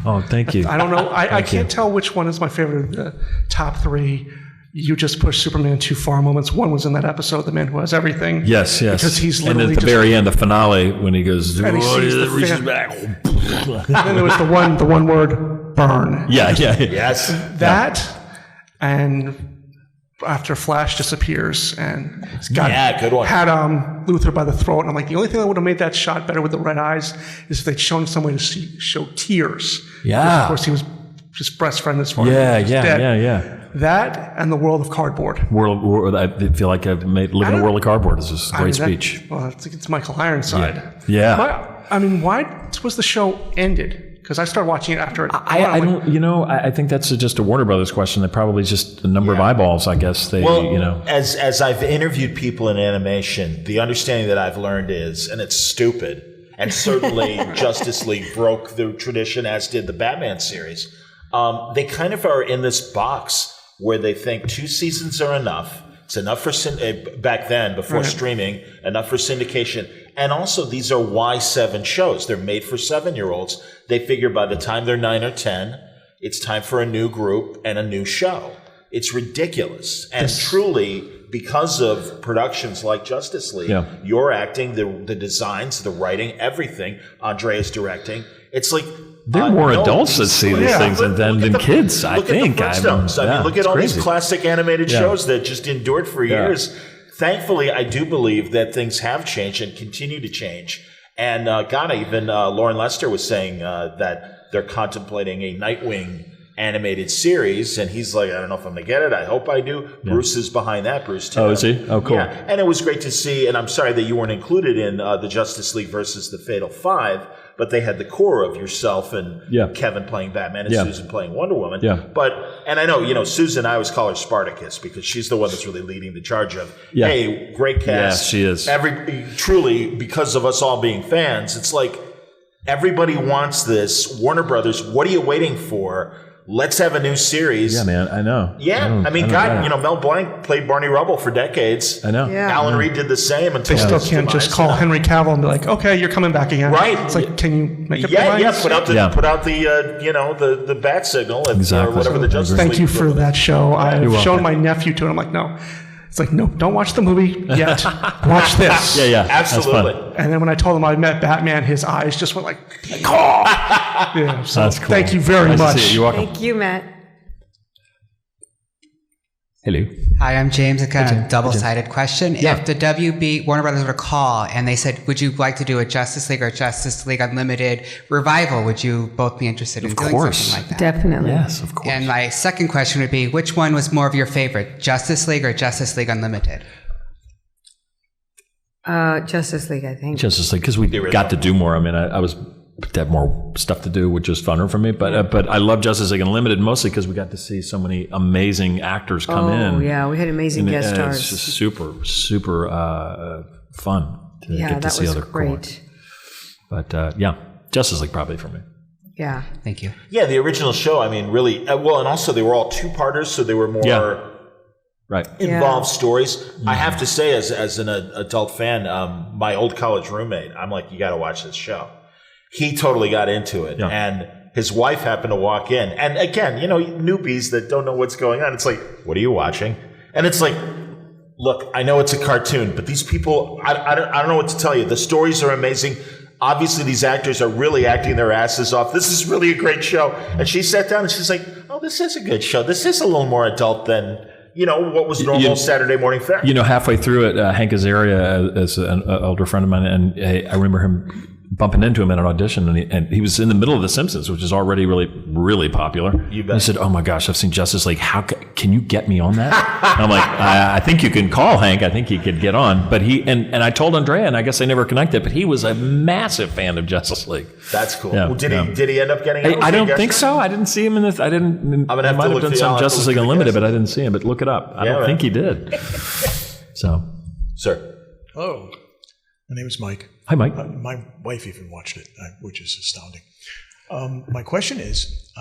Speaker 4: Oh, thank you.
Speaker 7: I don't know. I can't tell which one is my favorite of the top three. You just pushed Superman too far moments. One was in that episode, The Man Who Has Everything.
Speaker 4: Yes.
Speaker 7: Because he's
Speaker 4: and
Speaker 7: literally
Speaker 4: at the very end, the finale, when he goes,
Speaker 7: And he sees the
Speaker 4: reaches
Speaker 7: fan.
Speaker 4: back.
Speaker 7: And then there was the one word, burn.
Speaker 4: Yeah.
Speaker 3: Yes.
Speaker 7: That and after Flash disappears and he's got
Speaker 3: good one.
Speaker 7: had Luthor by the throat, and I'm like, the only thing that would have made that shot better with the red eyes is if they'd shown some way to show tears.
Speaker 4: Yeah.
Speaker 7: Of course, he was just breastfriended as far as
Speaker 4: Yeah.
Speaker 7: That and the world of cardboard.
Speaker 4: I feel like I've live in a world of cardboard. It's just a great speech.
Speaker 7: Well, it's Michael Ironside.
Speaker 4: Yeah.
Speaker 7: Why was the show ended? Because I started watching it after it.
Speaker 4: I don't. I think that's just a Warner Brothers question. They probably just a number of eyeballs. I guess they.
Speaker 3: As I've interviewed people in animation, the understanding that I've learned is, and it's stupid, and certainly Justice League broke the tradition, as did the Batman series. They kind of are in this box where they think 2 seasons are enough. It's enough for back then, before streaming, enough for syndication. And also, these are Y7 shows. They're made for 7-year-olds. They figure by the time they're 9 or 10, it's time for a new group and a new show. It's ridiculous. And truly, because of productions like Justice League.
Speaker 4: Yeah.
Speaker 3: You're acting, the designs, the writing, everything. Andrea's directing. It's like
Speaker 4: There are more
Speaker 3: no,
Speaker 4: adults that see these things
Speaker 3: Look
Speaker 4: than
Speaker 3: at the-
Speaker 4: kids, I
Speaker 3: look
Speaker 4: think.
Speaker 3: At the Flintstones. I mean, look at
Speaker 4: it's
Speaker 3: all
Speaker 4: crazy.
Speaker 3: these classic animated
Speaker 4: Yeah.
Speaker 3: shows that just endured for years. Thankfully, I do believe that things have changed and continue to change. And God, even Lauren Lester was saying that they're contemplating a Nightwing animated series, and he's like, I don't know if I'm going to get it. I hope I do. Bruce is behind that. Bruce Timm.
Speaker 4: Oh, is he? Oh, cool.
Speaker 3: Yeah, and it was great to see. And I'm sorry that you weren't included in the Justice League versus the Fatal Five, but they had the core of yourself and Kevin playing Batman and Susan playing Wonder Woman.
Speaker 4: Yeah.
Speaker 3: But, and I know, Susan, I always call her Spartacus because she's the one that's really leading the charge of, hey, great cast.
Speaker 4: Yeah, she is.
Speaker 3: Truly, because of us all being fans, it's like everybody wants this. Warner Brothers, what are you waiting for? Let's have a new series.
Speaker 4: Yeah, man, I know.
Speaker 3: Yeah, I mean, Mel Blanc played Barney Rubble for decades.
Speaker 4: I know.
Speaker 1: Yeah.
Speaker 3: Alan Reed did the same. Until
Speaker 7: They still
Speaker 3: his
Speaker 7: can't just
Speaker 3: demise,
Speaker 7: call Henry Cavill and be like, okay, you're coming back again.
Speaker 3: Right.
Speaker 7: It's like, can you make up your
Speaker 3: Yeah,
Speaker 7: minds?
Speaker 3: put out the the bat signal or whatever the Justice
Speaker 7: Thank
Speaker 3: League
Speaker 7: you for that show. I've
Speaker 4: welcome.
Speaker 7: shown my nephew to it. I'm like, no. It's like, no, don't watch the movie yet. Watch this.
Speaker 4: Yeah.
Speaker 3: Absolutely.
Speaker 4: That's fun.
Speaker 7: And then when I told him I met Batman, his eyes just went like, yeah. So
Speaker 4: That's cool.
Speaker 7: thank you very
Speaker 4: Nice to
Speaker 7: much.
Speaker 4: see you. You're welcome.
Speaker 1: Thank you, Matt.
Speaker 4: Hello.
Speaker 8: Hi, I'm James. A kind of double-sided question. If the WB Warner Brothers were to call and they said, "Would you like to do a Justice League or Justice League Unlimited revival?" Would you both be interested in doing something like that?
Speaker 1: Definitely.
Speaker 4: Yes, of course.
Speaker 8: And my second question would be, which one was more of your favorite, Justice League or Justice League Unlimited?
Speaker 1: Justice League, I think.
Speaker 4: Justice League, because we got to do more. I mean, I was to have more stuff to do, which was funner for me. But I love Justice League Unlimited mostly because we got to see so many amazing actors come in.
Speaker 1: Oh, yeah, we had amazing
Speaker 4: And
Speaker 1: guest stars.
Speaker 4: It's just super fun to
Speaker 1: Yeah,
Speaker 4: get to
Speaker 1: that
Speaker 4: see
Speaker 1: was
Speaker 4: other
Speaker 1: great.
Speaker 4: But Justice League probably for me.
Speaker 1: Yeah.
Speaker 8: Thank you.
Speaker 3: Yeah, the original show, I mean, really, well, and also they were all two-parters, so they were more
Speaker 4: Right.
Speaker 3: involved stories. I have to say, as an adult fan, my old college roommate, I'm like, you got to watch this show. He totally got into it.
Speaker 4: Yeah.
Speaker 3: And his wife happened to walk in. And again, newbies that don't know what's going on, it's like, what are you watching? And it's like, look, I know it's a cartoon, but these people, I don't know what to tell you. The stories are amazing. Obviously, these actors are really acting their asses off. This is really a great show. And she sat down and she's like, oh, this is a good show. This is a little more adult than, what was normal Saturday morning fare.
Speaker 4: Halfway through it, Hank Azaria, as an older friend of mine, and I remember him bumping into him at an audition, and he was in the middle of The Simpsons, which is already really, really popular.
Speaker 3: You bet.
Speaker 4: And I said, "Oh my gosh, I've seen Justice League. How can you get me on that?" And I'm like, I think you can call Hank. I think he could get on. But he and I told Andrea, and I guess they never connected. But he was a massive fan of Justice League.
Speaker 3: That's cool.
Speaker 4: Yeah,
Speaker 3: Well, did
Speaker 4: yeah.
Speaker 3: he end up getting it?
Speaker 4: I don't think so. I didn't see him in the. I didn't.
Speaker 3: I'm gonna have
Speaker 4: he might
Speaker 3: to
Speaker 4: have
Speaker 3: look
Speaker 4: done
Speaker 3: through- I'll
Speaker 4: some
Speaker 3: have to
Speaker 4: Justice
Speaker 3: look
Speaker 4: League
Speaker 3: through the
Speaker 4: Unlimited,
Speaker 3: cast.
Speaker 4: but I didn't see him. But look it up. I
Speaker 3: Yeah,
Speaker 4: don't
Speaker 3: man.
Speaker 4: think he did. So,
Speaker 3: Sir.
Speaker 9: Hello, my name is Mike.
Speaker 4: hi, Mike.
Speaker 9: My wife even watched it, which is astounding. My question is,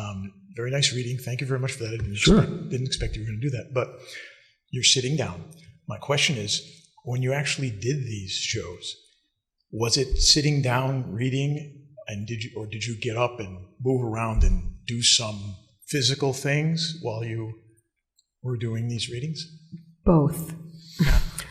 Speaker 9: very nice reading. Thank you very much for that. I didn't expect you were going to do that, but you're sitting down. My question is, when you actually did these shows, was it sitting down reading, and did you get up and move around and do some physical things while you were doing these readings?
Speaker 1: Both.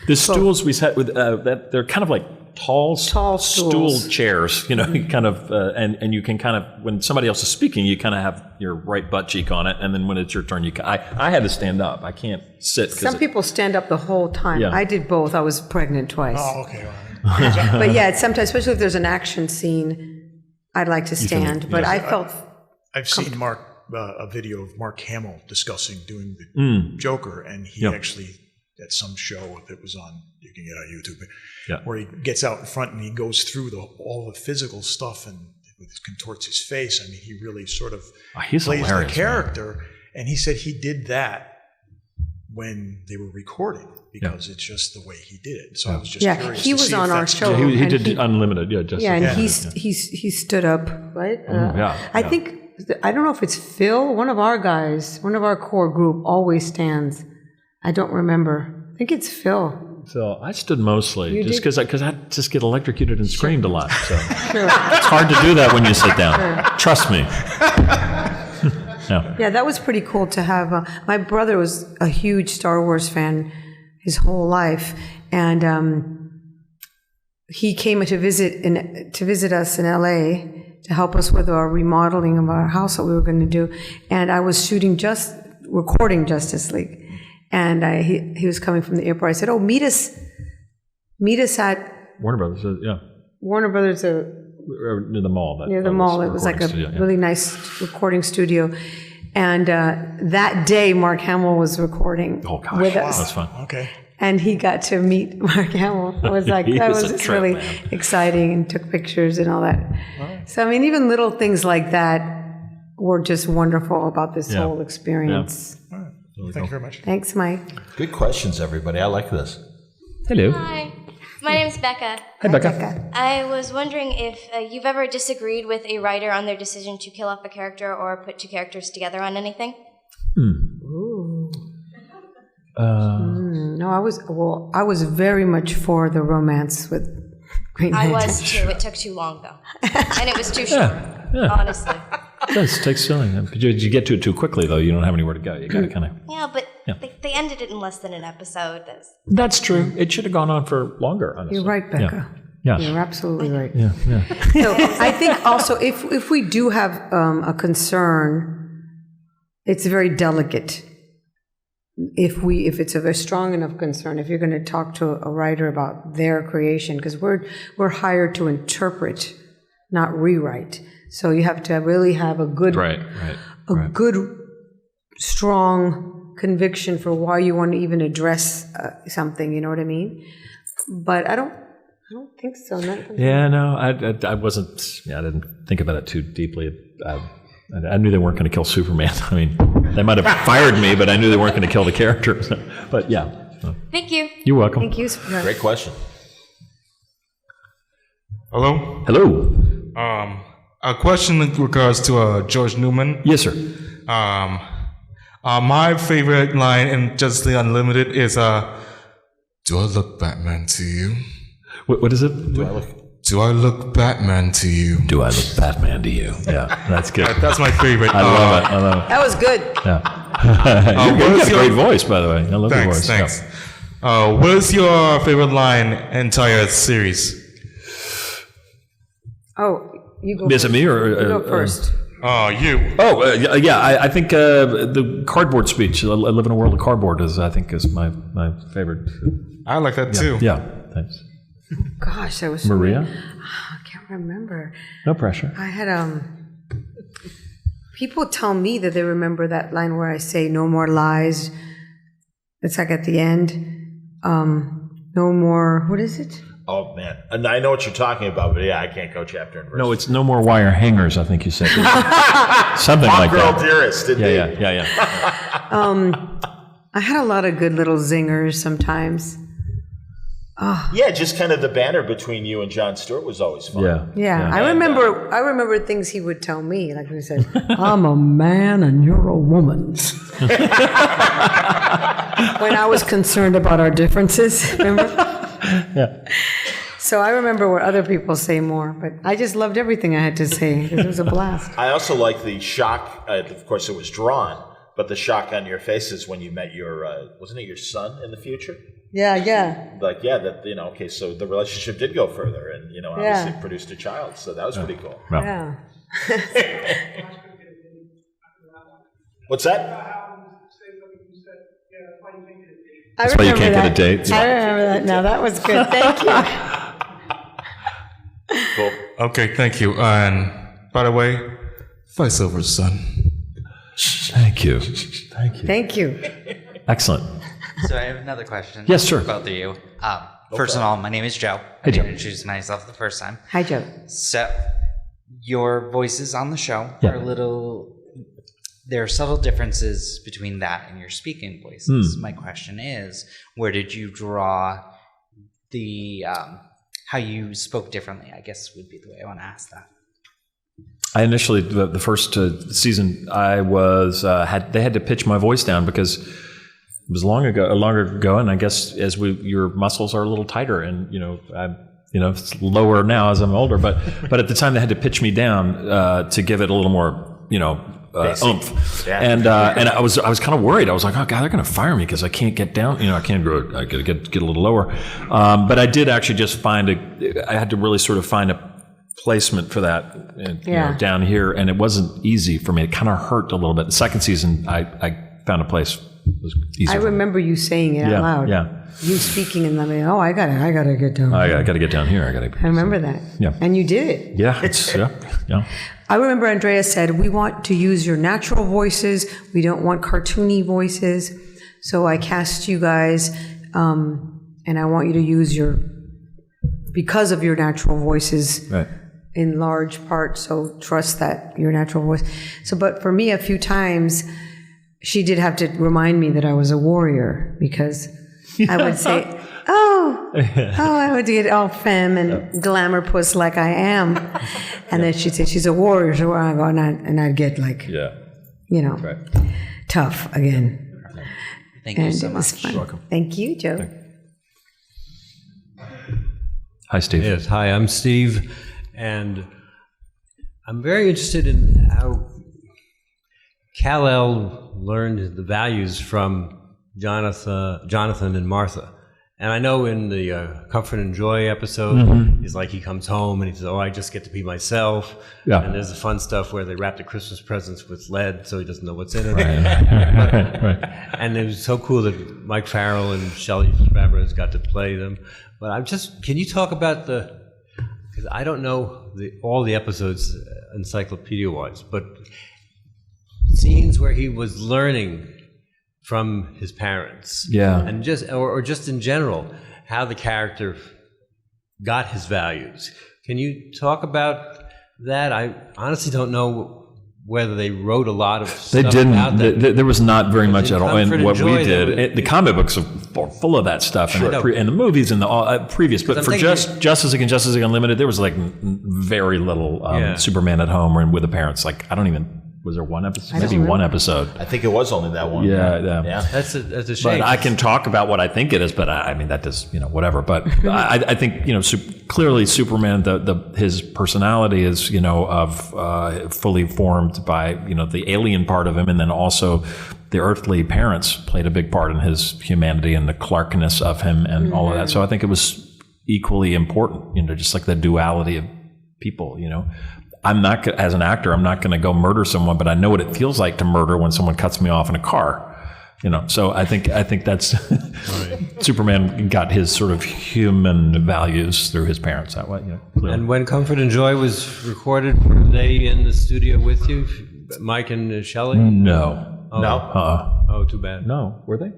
Speaker 4: The stools we sat with, that they're kind of like tall
Speaker 1: Tall
Speaker 4: stool
Speaker 1: stools.
Speaker 4: chairs, you kind of, and you can kind of, when somebody else is speaking, you kind of have your right butt cheek on it, and then when it's your turn, I had to stand up. I can't sit.
Speaker 1: Some people stand up the whole time.
Speaker 4: Yeah.
Speaker 1: I did both. I was pregnant twice.
Speaker 9: Oh, okay. All right.
Speaker 1: But yeah, it's sometimes, especially if there's an action scene, I'd like to stand. But I felt
Speaker 9: I've seen a video of Mark Hamill discussing doing the Joker, and he actually, at some show that was on, you can get on YouTube, where he gets out in front and he goes through all the physical stuff and contorts his face. I mean, he really sort of
Speaker 4: he's
Speaker 9: plays the
Speaker 4: hilarious,
Speaker 9: character. And he said he did that when they were recording because it's just the way he did it. So I was just curious.
Speaker 1: he
Speaker 9: to
Speaker 1: was
Speaker 9: see
Speaker 1: on
Speaker 9: if
Speaker 1: our
Speaker 9: that's
Speaker 1: show.
Speaker 9: true.
Speaker 4: he
Speaker 1: and
Speaker 4: did Unlimited,
Speaker 1: he stood up, right? I
Speaker 4: yeah.
Speaker 1: think, I don't know if it's Phil, one of our guys, one of our core group always stands. I don't remember. I think it's Phil.
Speaker 4: So I stood mostly
Speaker 1: You
Speaker 4: just
Speaker 1: did?
Speaker 4: because I just get electrocuted and screamed a lot. So it's hard to do that when you sit down. Trust me.
Speaker 1: Yeah, that was pretty cool to have. My brother was a huge Star Wars fan. his whole life. And he came to visit us in LA to help us with our remodeling of our house that we were going to do. And I was recording Justice League. And he was coming from the airport. I said, "Oh, meet us at
Speaker 4: Warner Brothers, yeah.
Speaker 1: Warner Brothers,
Speaker 4: Near the mall.
Speaker 1: near the mall. It was like a really nice recording studio." And that day, Mark Hamill was recording with us.
Speaker 4: That's fun.
Speaker 9: Okay.
Speaker 1: And he got to meet Mark Hamill. It was like, that
Speaker 4: was
Speaker 1: was
Speaker 4: a
Speaker 1: just
Speaker 4: trip,
Speaker 1: really
Speaker 4: man.
Speaker 1: exciting, and took pictures and all that. So, I mean, even little things like that were just wonderful about this whole experience.
Speaker 9: All right. Thank you very much.
Speaker 1: Thanks, Mike.
Speaker 3: Good questions, everybody. I like this.
Speaker 4: Hello.
Speaker 10: Hi, my name's Becca.
Speaker 4: Hi, Becca.
Speaker 10: I was wondering if you've ever disagreed with a writer on their decision to kill off a character or put two characters together on anything.
Speaker 1: No, I was very much for the romance with Green
Speaker 10: I
Speaker 1: Lantern.
Speaker 10: was too. It took too long, though. And it was too short, honestly.
Speaker 4: It does take silly. Did you get to it too quickly, though? You don't have anywhere to go. You got to kind of...
Speaker 10: Yeah, but they ended it in less than an episode.
Speaker 4: That's true. It should have gone on for longer, honestly.
Speaker 1: You're right, Becca.
Speaker 4: Yeah.
Speaker 1: You're absolutely right.
Speaker 4: Yeah.
Speaker 1: So I think also if we do have a concern, it's very delicate. If it's a very strong enough concern, if you're going to talk to a writer about their creation, because we're hired to interpret, not rewrite. So you have to really have a good, good, strong conviction for why you want to even address something. You know what I mean? But I don't think so.
Speaker 4: Yeah, no, I wasn't. Yeah, I didn't think about it too deeply. I knew they weren't going to kill Superman. I mean, they might have fired me, but I knew they weren't going to kill the character. But yeah.
Speaker 10: Thank you.
Speaker 4: You're welcome.
Speaker 1: Thank you.
Speaker 3: Great question.
Speaker 11: Hello?
Speaker 4: Hello.
Speaker 11: A question in regards to George Newman.
Speaker 4: Yes, sir.
Speaker 11: My favorite line in Justice League Unlimited is, "Do I look Batman to you?
Speaker 4: What is it?
Speaker 11: Do I look Batman to you?
Speaker 4: Do I look Batman to you? Yeah, that's good.
Speaker 11: That's my favorite.
Speaker 4: I love it.
Speaker 1: That was good.
Speaker 4: Yeah. You got a great voice, by the way. I love your voice.
Speaker 11: Thanks. What is your favorite line entire series?
Speaker 1: Oh, you go.
Speaker 4: Is it me or
Speaker 1: You go first.
Speaker 11: You.
Speaker 4: Oh, yeah. I think the cardboard speech. I live in a world of cardboard. Is my favorite.
Speaker 11: I like that too.
Speaker 4: Yeah. Thanks.
Speaker 1: Gosh, that was
Speaker 4: Maria.
Speaker 1: I can't remember.
Speaker 4: No pressure.
Speaker 1: I had people tell me that they remember that line where I say "no more lies." It's like at the end. No more. What is it?
Speaker 3: Oh man, and I know what you're talking about, but yeah, I can't go chapter and verse.
Speaker 4: No, it's no more wire hangers. I think you said something like
Speaker 3: Girl
Speaker 4: that.
Speaker 3: Dearest, indeed.
Speaker 4: Yeah.
Speaker 1: I had a lot of good little zingers sometimes.
Speaker 3: Yeah, just kind of the banter between you and Jon Stewart was always fun.
Speaker 1: Yeah. I remember things he would tell me, like he said, "I'm a man and you're a woman." When I was concerned about our differences, remember?
Speaker 4: Yeah.
Speaker 1: So I remember what other people say more, but I just loved everything I had to say. It was a blast.
Speaker 3: I also like the shock. Of course, it was drawn, but the shock on your faces when you met your wasn't it your son in the future?
Speaker 1: Yeah.
Speaker 3: Like, okay, so the relationship did go further, and obviously produced a child, so that was pretty cool.
Speaker 4: Well.
Speaker 1: Yeah.
Speaker 3: What's that?
Speaker 4: That's why you can't get a date.
Speaker 1: I remember that now. That was good. Thank you.
Speaker 3: Cool.
Speaker 11: Okay, thank you. And by the way, Vice over, son.
Speaker 4: Thank you.
Speaker 1: Thank you.
Speaker 4: Excellent.
Speaker 5: So I have another question.
Speaker 4: Yes, sir.
Speaker 5: For both of you. First of all, my name is Joe. I didn't introduce myself the first time.
Speaker 1: Hi, Joe.
Speaker 5: So your voices on the show
Speaker 4: Yeah.
Speaker 5: are a little. There are subtle differences between that and your speaking voices. My question is, where did you draw the how you spoke differently? I guess would be the way I want to ask that.
Speaker 4: I initially the first season I was they had to pitch my voice down because it was longer ago, and I guess as your muscles are a little tighter, and it's lower now as I'm older, but at the time they had to pitch me down to give it a little more
Speaker 2: oomph.
Speaker 3: Yeah.
Speaker 2: And I was kind of worried. I was like, oh God, they're going to fire me because I can't get down. I can't go. I got to get a little lower. But I did actually just find I had to really sort of find a placement for that down here, and it wasn't easy for me. It kind of hurt a little bit. The second season, I found a place. It was easier.
Speaker 1: I remember you saying it out loud.
Speaker 2: Yeah.
Speaker 1: You speaking in the I gotta get down.
Speaker 2: I got to get down here. I
Speaker 1: remember that.
Speaker 2: Yeah.
Speaker 1: And you did it.
Speaker 2: Yeah. Yeah.
Speaker 1: I remember Andrea said, we want to use your natural voices. We don't want cartoony voices. So I cast you guys, and I want you to use because of your natural voices in large part. So trust that your natural voice. So, but for me, a few times, she did have to remind me that I was a warrior because I would say, I would get all femme and glamour puss like I am. And then she'd say, she's a warrior. So I go, and I'd get like, tough again.
Speaker 5: Thank you so much.
Speaker 1: You're welcome. Thank you, Joe.
Speaker 2: Hi, Steve.
Speaker 12: Yes, hi, I'm Steve. And I'm very interested in how Kal-El learned the values from Jonathan and Martha. And I know in the Comfort and Joy episode, he's like, he comes home and he says, I just get to be myself. Yeah. And there's the fun stuff where they wrap the Christmas presents with lead so he doesn't know what's in it. Right. And it was so cool that Mike Farrell and Shelley Fabares got to play them. But can you talk about because I don't know all the episodes encyclopedia-wise, but scenes where he was learning from his parents, and just in general, how the character got his values. Can you talk about that? I honestly don't know whether they wrote a lot of stuff.
Speaker 2: They didn't.
Speaker 12: About that.
Speaker 2: There was not very much at all. And what we
Speaker 12: did,
Speaker 2: the comic books are full of that stuff, and the movies and the previous. But for Justice League and Justice League Unlimited, there was like very little Superman at home or with the parents. Like I don't even. Was there one episode? Maybe one episode.
Speaker 3: I think it was only that one.
Speaker 2: Yeah.
Speaker 12: That's a shame.
Speaker 2: But I can talk about what I think it is, but I mean that does whatever. But I think clearly Superman, his personality is fully formed by the alien part of him, and then also the earthly parents played a big part in his humanity and the Clarkness of him and all of that. So I think it was equally important, just like the duality of people. I'm not, as an actor, I'm not going to go murder someone, but I know what it feels like to murder when someone cuts me off in a car. So I think that's Superman got his sort of human values through his parents that way.
Speaker 12: And when Comfort and Joy was recorded, were they in the studio with you, Mike and Shelley?
Speaker 2: No.
Speaker 12: Oh, too bad.
Speaker 2: No, were they?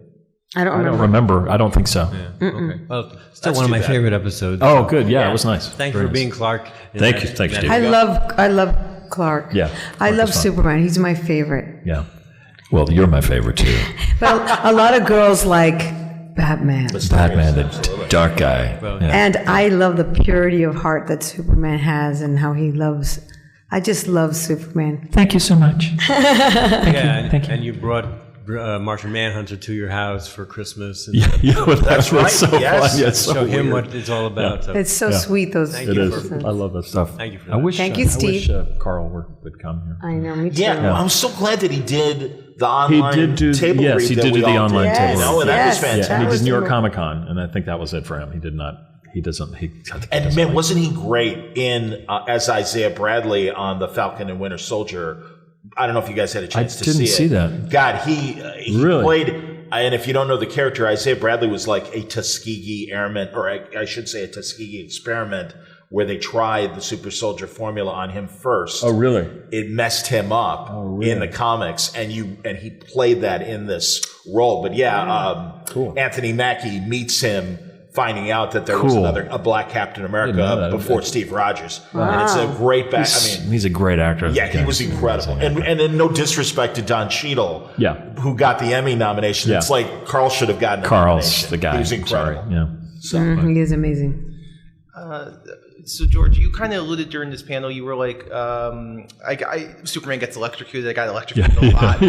Speaker 1: I don't
Speaker 2: remember. I don't think so.
Speaker 12: Yeah. Okay. Well, still one of my favorite episodes.
Speaker 2: Oh, good. Yeah, it was nice.
Speaker 12: Thank you for being Clark.
Speaker 2: Thank you, Steve.
Speaker 1: I love Clark.
Speaker 2: Yeah.
Speaker 1: I love Superman. He's my favorite.
Speaker 2: Yeah. Well, you're my favorite too.
Speaker 1: But a lot of girls like Batman.
Speaker 2: The dark guy.
Speaker 1: And I love the purity of heart that Superman has and how he loves. I just love Superman.
Speaker 2: Thank you so much.
Speaker 12: Thank you. And you brought Martian Manhunter to your house for Christmas. And
Speaker 2: that's right. So fun. Yeah,
Speaker 12: show him what it's all about.
Speaker 1: Yeah. It's so sweet. Those.
Speaker 2: It is. I love that stuff.
Speaker 12: Thank you for that.
Speaker 1: Thank you, Steve.
Speaker 2: I wish Carl would come here.
Speaker 1: I know. Me too.
Speaker 3: Yeah, I'm so glad that he did the online table read.
Speaker 2: Yes, he did do the online table read.
Speaker 3: That was fantastic.
Speaker 2: And he did New York Comic Con, and I think that was it for him. He did not. He doesn't.
Speaker 3: And man, wasn't he great as Isaiah Bradley on the Falcon and Winter Soldier? I don't know if you guys had a chance to see it.
Speaker 2: I didn't see that.
Speaker 3: God, he really played, and if you don't know the character, Isaiah Bradley was like a Tuskegee airman, or I should say a Tuskegee experiment, where they tried the super soldier formula on him first.
Speaker 2: Oh, really?
Speaker 3: It messed him up in the comics, and he played that in this role. But cool. Anthony Mackie meets him finding out that there was a black Captain America before Steve Rogers. Wow. And it's a great
Speaker 2: he's a great actor.
Speaker 3: Yeah, he was incredible. And then no disrespect to Don Cheadle, who got the Emmy nomination. It's like Carl should have gotten a nomination.
Speaker 2: The guy.
Speaker 3: He was incredible.
Speaker 1: He is amazing.
Speaker 13: So George, you kind of alluded during this panel. You were like, Superman gets electrocuted. I got electrocuted a lot.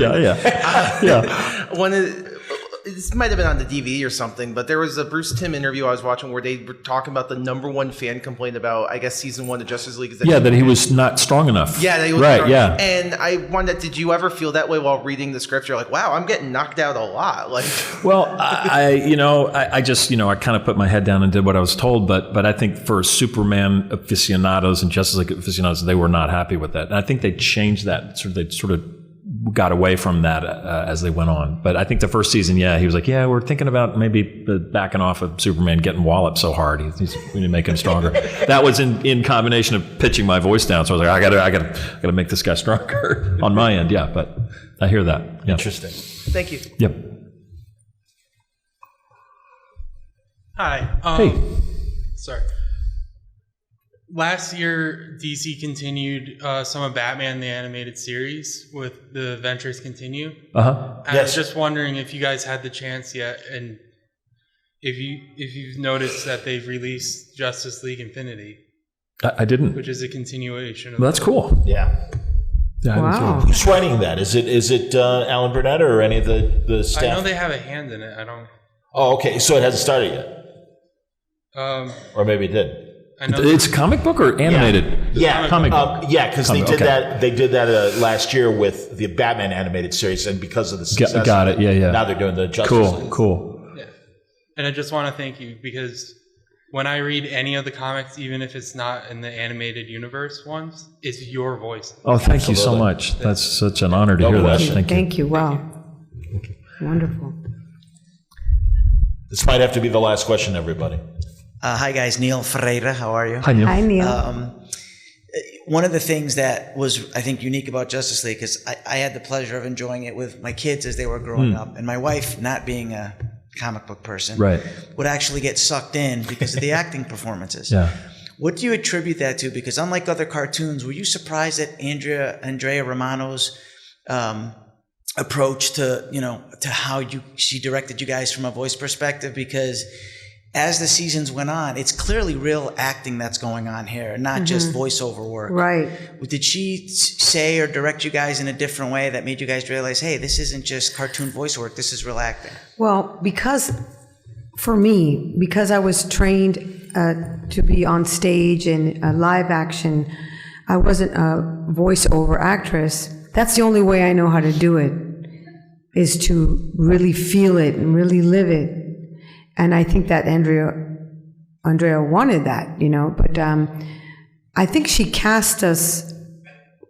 Speaker 13: this might have been on the DVD or something, but there was a Bruce Timm interview I was watching where they were talking about the #1 fan complaint about, I guess, season 1 of Justice League. Is
Speaker 2: that he was not strong enough.
Speaker 13: Yeah, that he was
Speaker 2: right.
Speaker 13: strong.
Speaker 2: Yeah,
Speaker 13: and I wondered, did you ever feel that way while reading the script? You're like, wow, I'm getting knocked out a lot. Like,
Speaker 2: well, I just I kind of put my head down and did what I was told, but I think for Superman aficionados and Justice League aficionados, they were not happy with that, and I think they changed that. They sort of got away from that as they went on. But I think the first season, he was like, we're thinking about maybe backing off of Superman getting walloped so hard. We need to make him stronger. That was in combination of pitching my voice down. So I was like, I gotta make this guy stronger on my end. Yeah, but I hear that. Yeah.
Speaker 3: Interesting.
Speaker 13: Thank you.
Speaker 2: Yep.
Speaker 14: Hi.
Speaker 2: Hey.
Speaker 14: Sorry. Last year, DC continued some of Batman the Animated Series with the Adventures Continue.
Speaker 2: Uh-huh.
Speaker 14: I was just wondering if you guys had the chance yet, and if you've noticed that they've released Justice League Infinity.
Speaker 2: I didn't.
Speaker 14: Which is a continuation of
Speaker 2: that's cool.
Speaker 3: Yeah.
Speaker 1: Wow.
Speaker 3: Who's writing that? Is it Alan Burnett or any of the staff?
Speaker 14: I know they have a hand in it. I don't.
Speaker 3: Oh, okay. So it hasn't started yet. Or maybe it did.
Speaker 2: It's a comic book or animated?
Speaker 3: Yeah,
Speaker 2: comic book.
Speaker 3: Yeah, because they did
Speaker 2: okay.
Speaker 3: that. They did that last year with the Batman animated series, and because of the success,
Speaker 2: got it. Yeah.
Speaker 3: Now they're doing the Justice League.
Speaker 2: Cool.
Speaker 14: Yeah, and I just want to thank you because when I read any of the comics, even if it's not in the animated universe ones, it's your voice.
Speaker 2: Oh, thank you so much. That's such an honor to hear that. Thank you.
Speaker 1: Thank you. Wow. Wonderful.
Speaker 3: This might have to be the last question, everybody.
Speaker 15: Hi, guys. Neil Ferreira. How are you?
Speaker 2: Hi, Neil.
Speaker 1: Hi, Neil.
Speaker 15: One of the things that was, I think, unique about Justice League is I had the pleasure of enjoying it with my kids as they were growing up. And my wife, not being a comic book person,
Speaker 2: right,
Speaker 15: would actually get sucked in because of the acting performances.
Speaker 2: Yeah.
Speaker 15: What do you attribute that to? Because unlike other cartoons, were you surprised at Andrea Romano's approach to how she directed you guys from a voice perspective? Because as the seasons went on, it's clearly real acting that's going on here, not just voiceover work.
Speaker 1: Right.
Speaker 15: Did she say or direct you guys in a different way that made you guys realize, hey, this isn't just cartoon voice work, this is real acting?
Speaker 1: Well, because I was trained to be on stage in live action, I wasn't a voiceover actress. That's the only way I know how to do it, is to really feel it and really live it. And I think that Andrea wanted that, but I think she cast us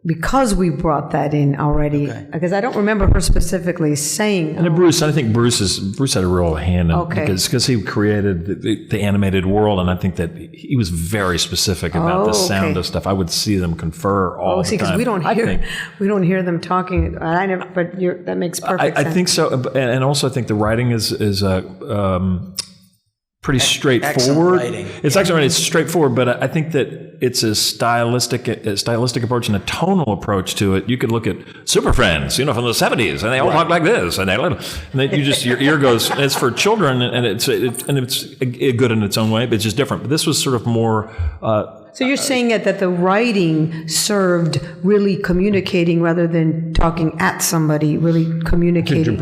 Speaker 1: because we brought that in already, because I don't remember her specifically saying.
Speaker 2: And Bruce, I think Bruce had a real hand in it because he created the animated world, and I think that he was very specific about the sound of stuff. I would see them confer all the time.
Speaker 1: because we don't hear them talking. That makes perfect sense.
Speaker 2: I think so, and also I think the writing is pretty straightforward. It's excellent. It's straightforward, but I think that it's a stylistic approach and a tonal approach to it. You could look at Super Friends, from the 70s, and they all talk like this, and your ear goes. It's for children, and it's good in its own way, but it's just different. But this was sort of more.
Speaker 1: So you're saying that the writing served really communicating rather than talking at somebody, really communicating.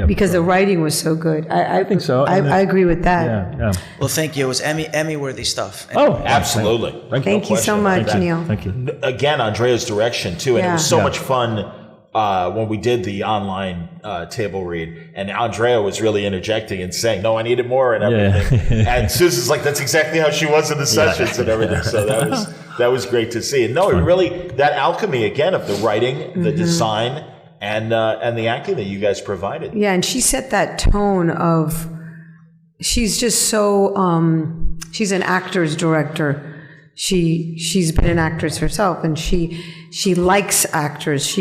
Speaker 1: Because the writing was so good. I think so. I agree with that.
Speaker 2: Yeah.
Speaker 15: Well, thank you. It was Emmy-worthy stuff.
Speaker 3: Oh, absolutely.
Speaker 1: Thank you so much, Neil.
Speaker 2: Thank you.
Speaker 3: Again, Andrea's direction, too. And it was so much fun when we did the online table read, and Andrea was really interjecting and saying, "No, I needed more," and everything. And Susan's like, "That's exactly how she was in the sessions and everything." So that was great to see. And no, it really, that alchemy again of the writing, the design, and the acting that you guys provided.
Speaker 1: Yeah, and she set that tone of. She's just so. She's an actor's director. She's been an actress herself, and she likes actors.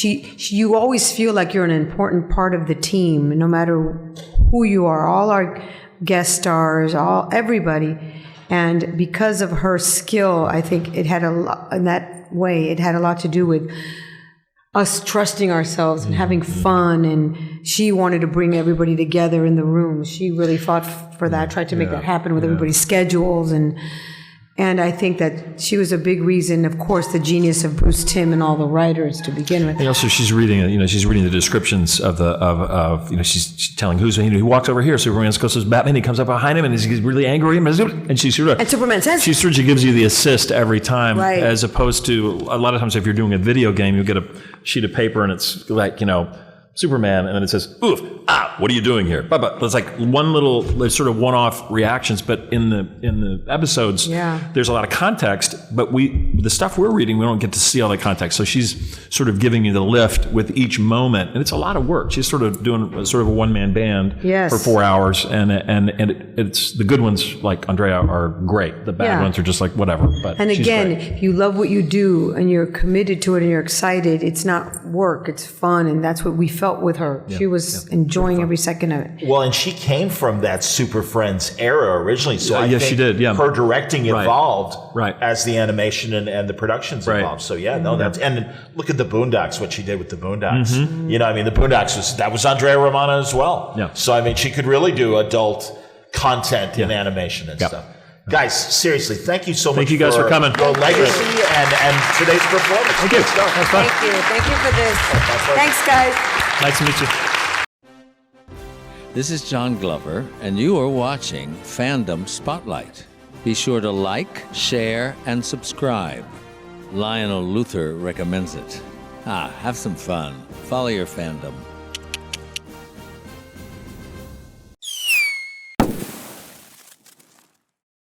Speaker 1: You always feel like you're an important part of the team, no matter who you are. All our guest stars, everybody, and because of her skill, I think it had a lot in that way. It had a lot to do with us trusting ourselves and having fun, and she wanted to bring everybody together in the room. She really fought for that, tried to make that happen with everybody's schedules, and And I think that she was a big reason, of course, the genius of Bruce Timm and all the writers to begin with.
Speaker 2: And also, she's reading the descriptions of she's telling he walks over here, Superman goes to Batman, he comes up behind him, and he's really angry, and she sort of,
Speaker 1: and Superman says,
Speaker 2: she sort of gives you the assist every time,
Speaker 1: right.
Speaker 2: As opposed to a lot of times if you're doing a video game, you get a sheet of paper and it's like, Superman, and then it says, oof, what are you doing here? But it's like there's sort of one-off reactions, but in the episodes, there's a lot of context, but the stuff we're reading, we don't get to see all the context. So she's sort of giving you the lift with each moment, and it's a lot of work. She's sort of doing a one-man band for 4 hours, and it's the good ones, like Andrea, are great. The bad ones are just like whatever. But
Speaker 1: and
Speaker 2: she's
Speaker 1: again,
Speaker 2: great.
Speaker 1: if you love what you do and you're committed to it and you're excited, it's not work, it's fun, and that's what we felt with her. She was enjoying every second of it.
Speaker 3: Well, and she came from that Super Friends era originally, so I think
Speaker 2: she did. Yeah,
Speaker 3: her directing evolved
Speaker 2: right
Speaker 3: as the animation and the productions evolved. So that's and look at the Boondocks, what she did with the Boondocks.
Speaker 2: Mm-hmm.
Speaker 3: The Boondocks was Andrea Romano as well.
Speaker 2: Yeah.
Speaker 3: So she could really do adult content in animation and stuff. Guys, seriously, thank you so much.
Speaker 2: Thank you guys for coming.
Speaker 3: Your legacy and today's performance.
Speaker 2: Thank you.
Speaker 1: Thank you. Thank you for this. Thanks, guys.
Speaker 2: Nice to meet you.
Speaker 16: This is John Glover, and you are watching Fandom Spotlight. Be sure to like, share, and subscribe. Lionel Luther recommends it. Have some fun. Follow your fandom.